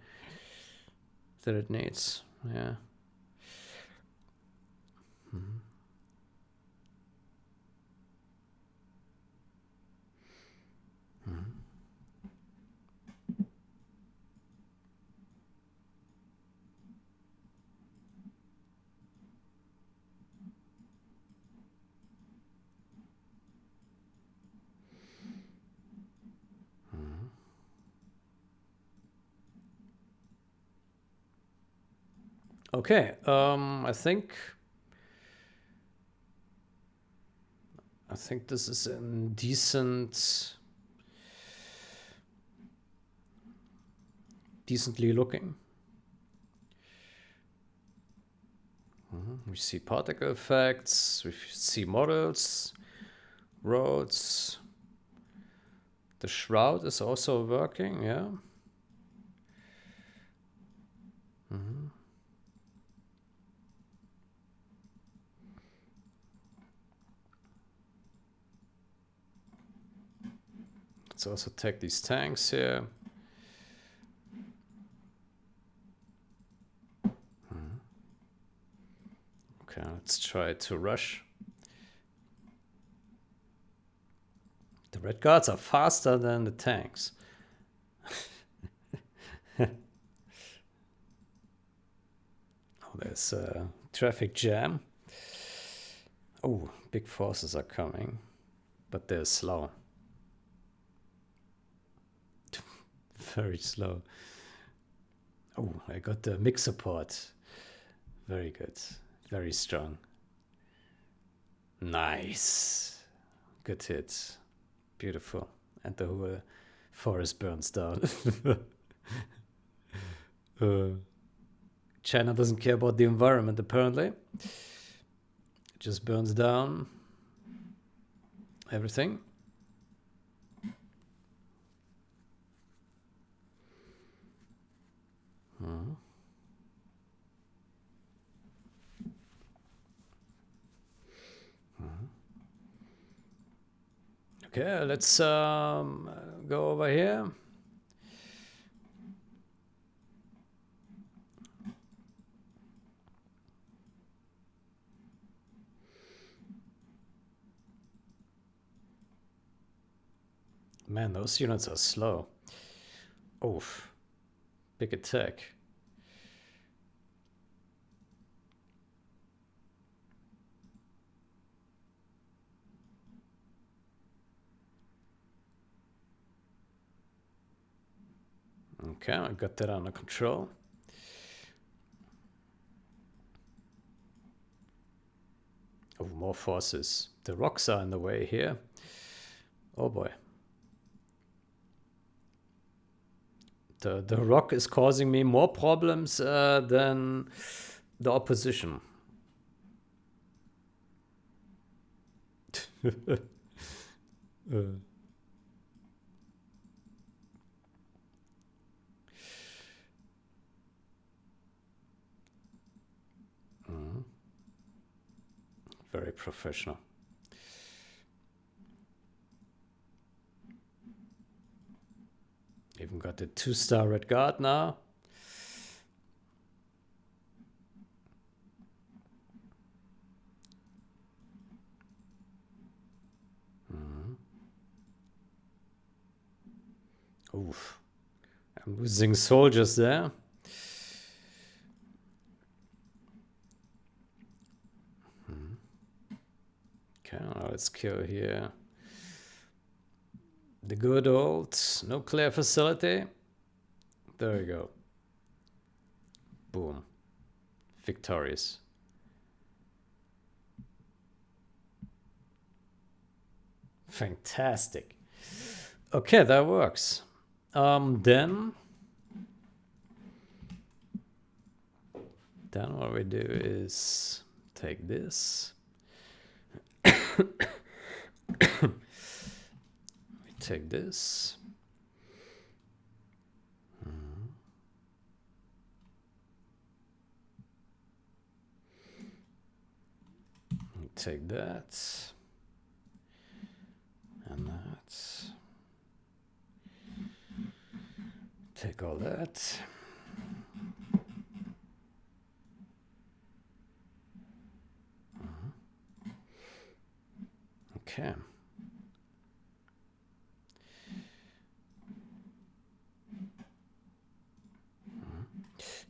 that it needs. Yeah. Okay, I think this is a decently looking. We see particle effects, we see models, roads. The shroud is also working, yeah. Let's also take these tanks here. Okay, let's try to rush. The red guards are faster than the tanks. Oh, there's a traffic jam. Oh, big forces are coming, but they're slow. Very slow. Oh, I got the mix support. Very good. Very strong. Nice. Good hit. Beautiful. And the whole forest burns down. China doesn't care about the environment, apparently. It just burns down everything. Okay, let's go over here. Man, those units are slow. Oof. Big attack. Okay, I got that under control. Oh, more forces. The rocks are in the way here. Oh boy. The rock is causing me more problems than the opposition. Very professional. Even got the 2-star red guard now. Oof. I'm losing soldiers there. Okay, now let's kill here the good old nuclear facility. There we go. Boom. Victorious. Fantastic. Okay, that works. Then what we do is take this. We take this. take that and that. Take all that. Okay.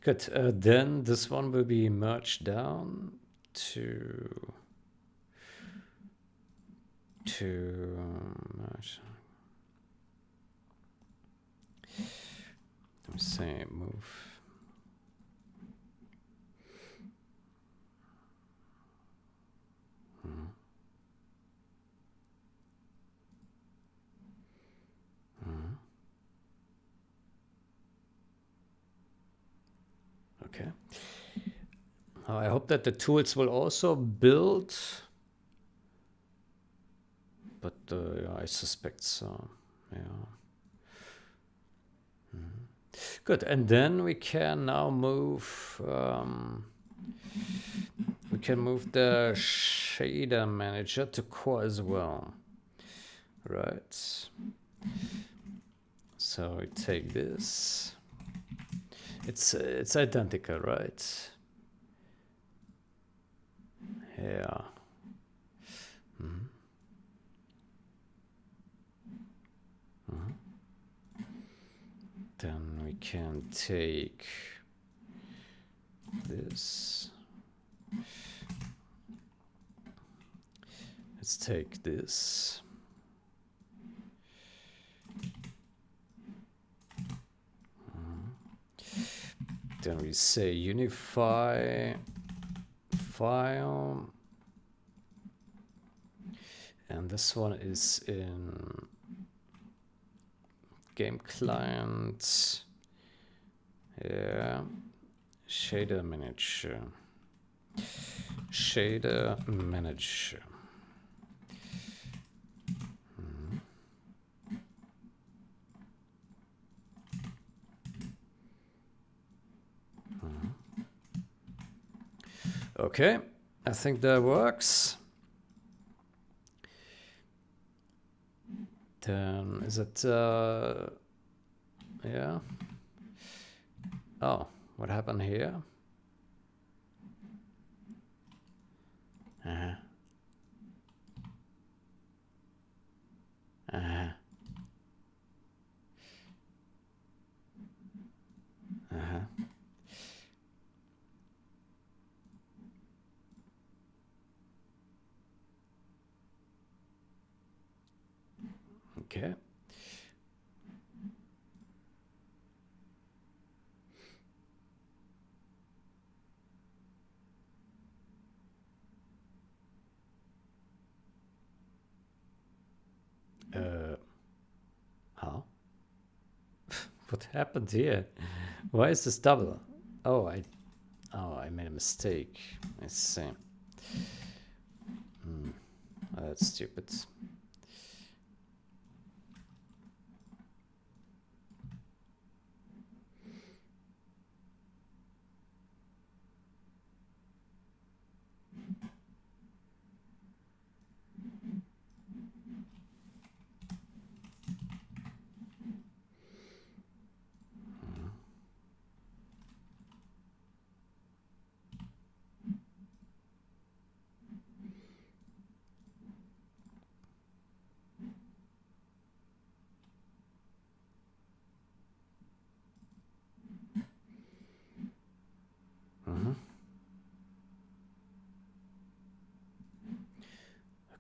Good. Then this one will be merged down to merge. Let me say move. Okay. Now I hope that the tools will also build, but yeah, I suspect so. Yeah. Good. And then we can now move. We can move the shader manager to core as well, right? So we take this. It's identical, right? Yeah. Then we can take this. Let's take this. Then we say unify file. And this one is in game client. Yeah. Shader manager. Shader manager. Okay, I think that works. Then is it yeah. Oh, what happened here? Uh-huh. Uh-huh. Uh-huh. Okay. How? What happened here? Why is this double? Oh, I made a mistake. I see. Oh, that's stupid.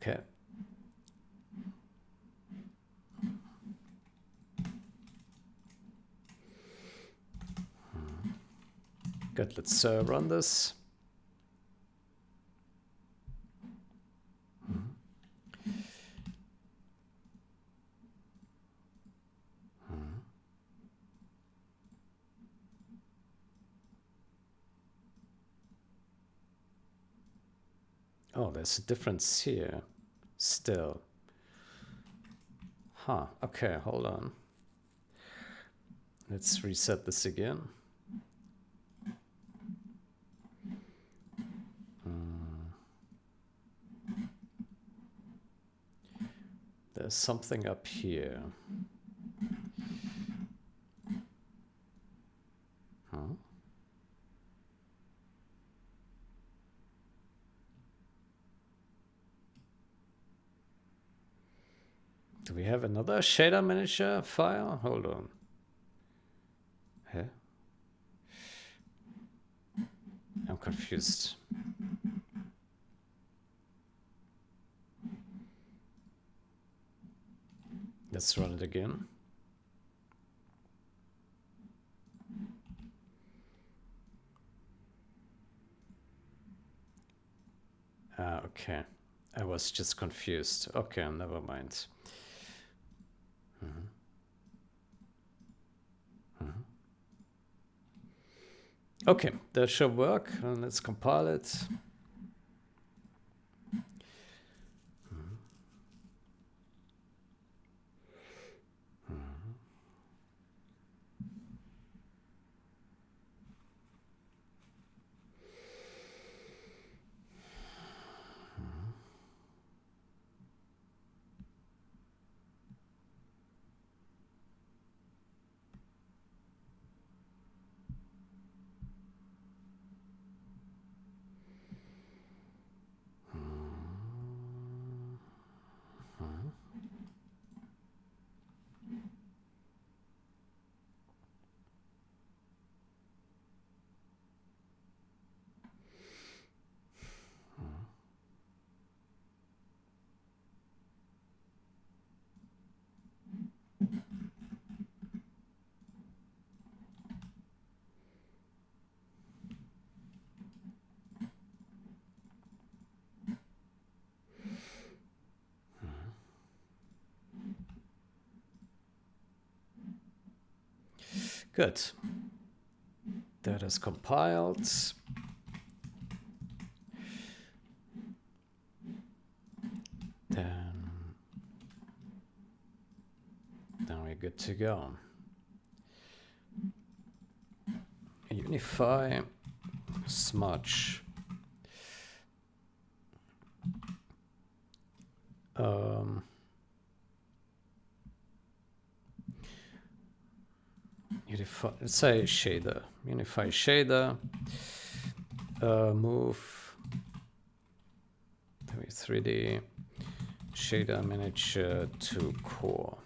Okay. Good, let's run this. Oh, there's a difference here still. Huh, okay, hold on. Let's reset this again. There's something up here. Huh? Do we have another shader manager file? Hold on. Huh? I'm confused. Let's run it again. Ah, okay. I was just confused. Okay, never mind. Okay, that should work. And let's compile it. Good. That is compiled. Then we're good to go. Unify smudge. Unify, let's say shader. Unify shader. Move W3D shader manager to core.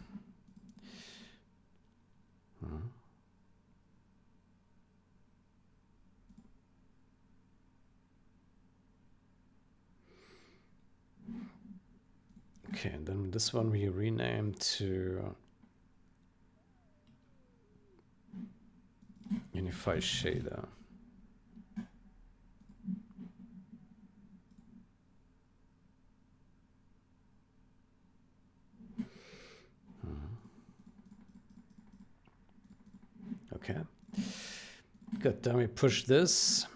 Okay, and then this one we rename to Unify shader. Okay, good. Then we push this.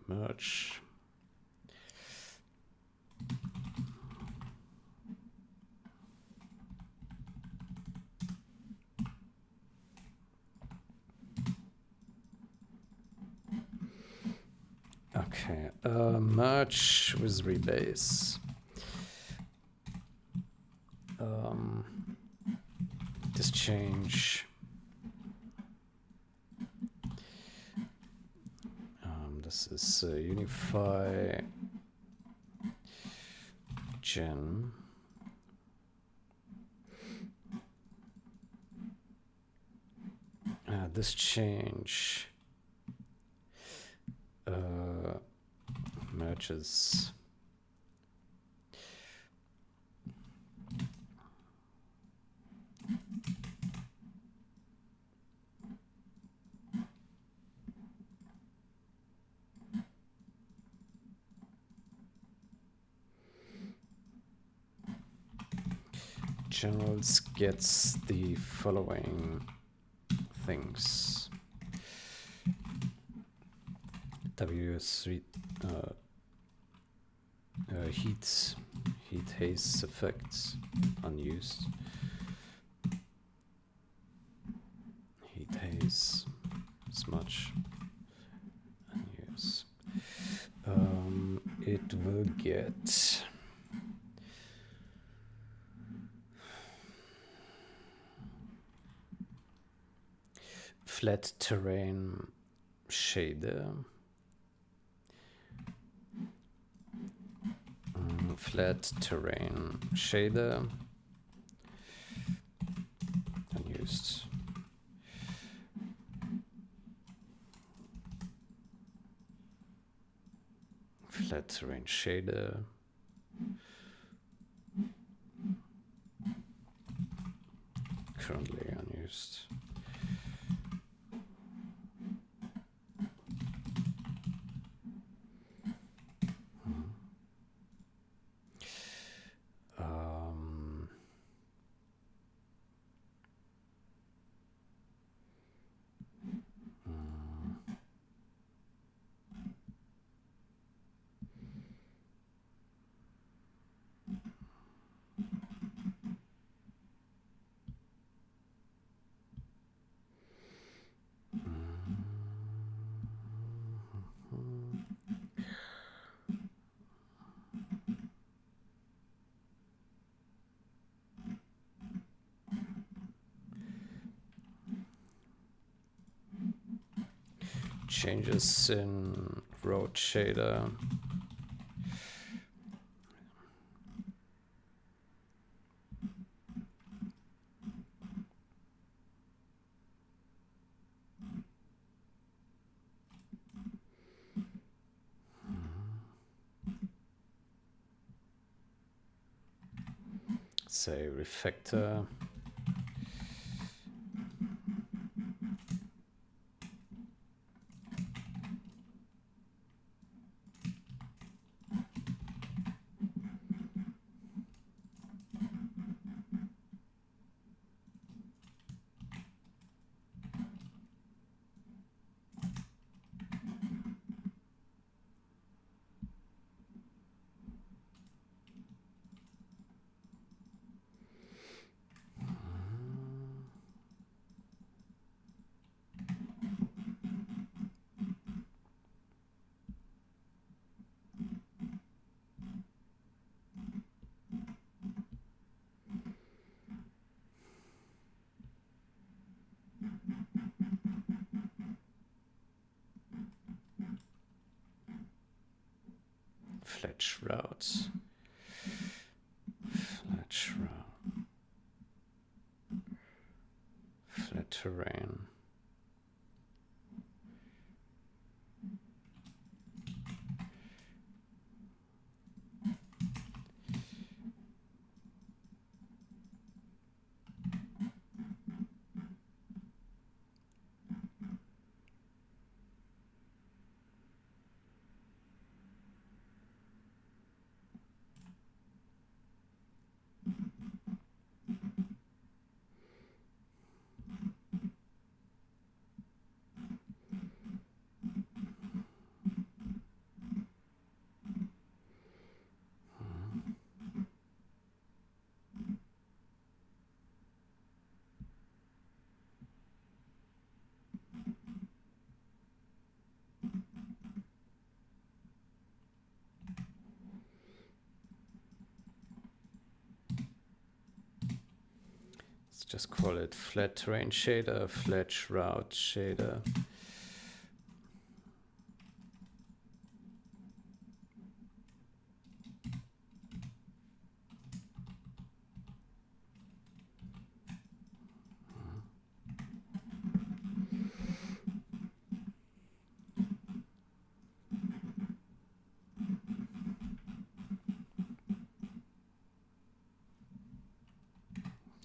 Merge. Okay, merge with rebase. This change. This is unify gen. This change merges. Generals gets the following things. W3 heat haze effects unused. Heat haze smudge unused. It will get flat terrain shader. Flat terrain shader unused. Flat terrain shader currently unused. Changes in road shader. Say refactor. Flat shrouds. Flat shroud. Flat terrain. Let's just call it flat terrain shader, flat shroud shader.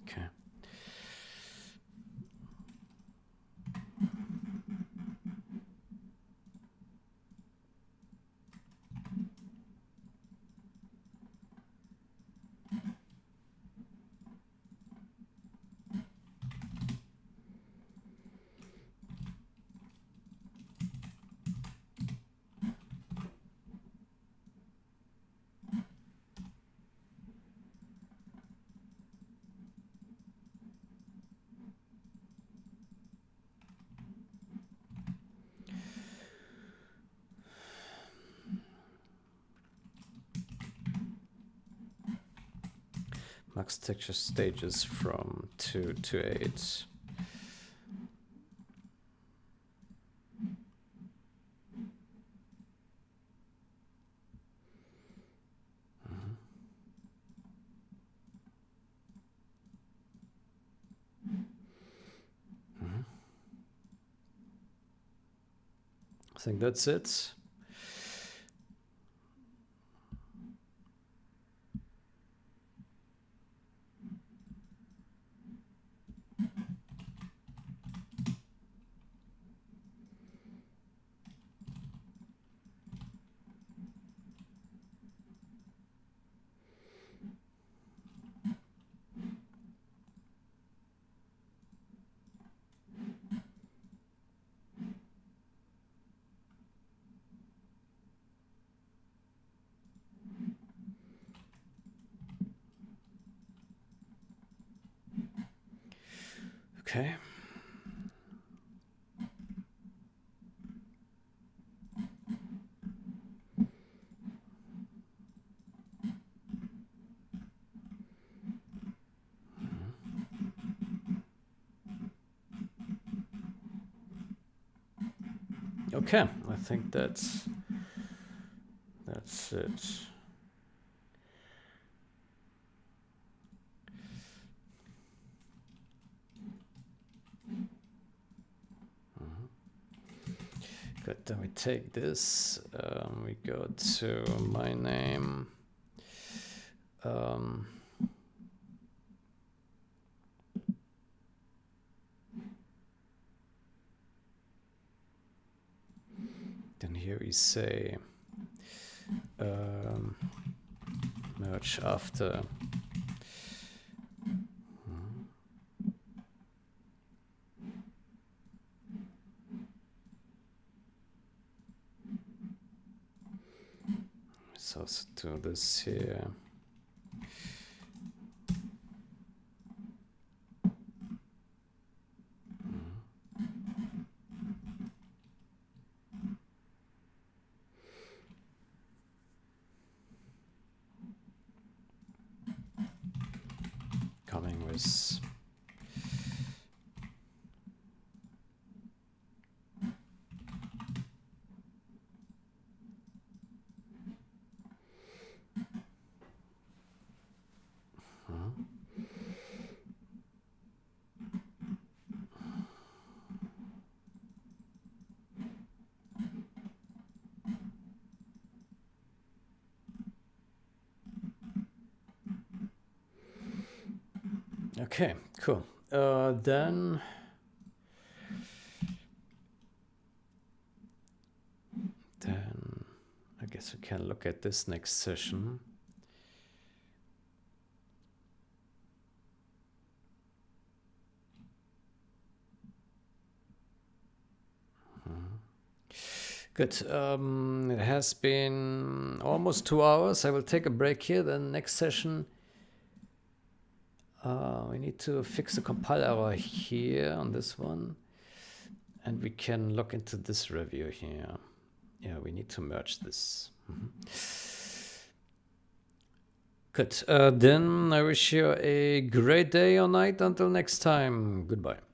Okay. Max texture stages from 2 to 8. I think that's it. Okay. Okay, I think that's it. Good, then we take this, we go to my name. Then here we say merge after. So let's do this here. Coming with okay, cool. Then I guess we can look at this next session. Good. It has been almost 2 hours. I will take a break here. Then next session, we need to fix a compile error here on this one. And we can look into this review here. Yeah, we need to merge this. Good. Then I wish you a great day or night. Until next time. Goodbye.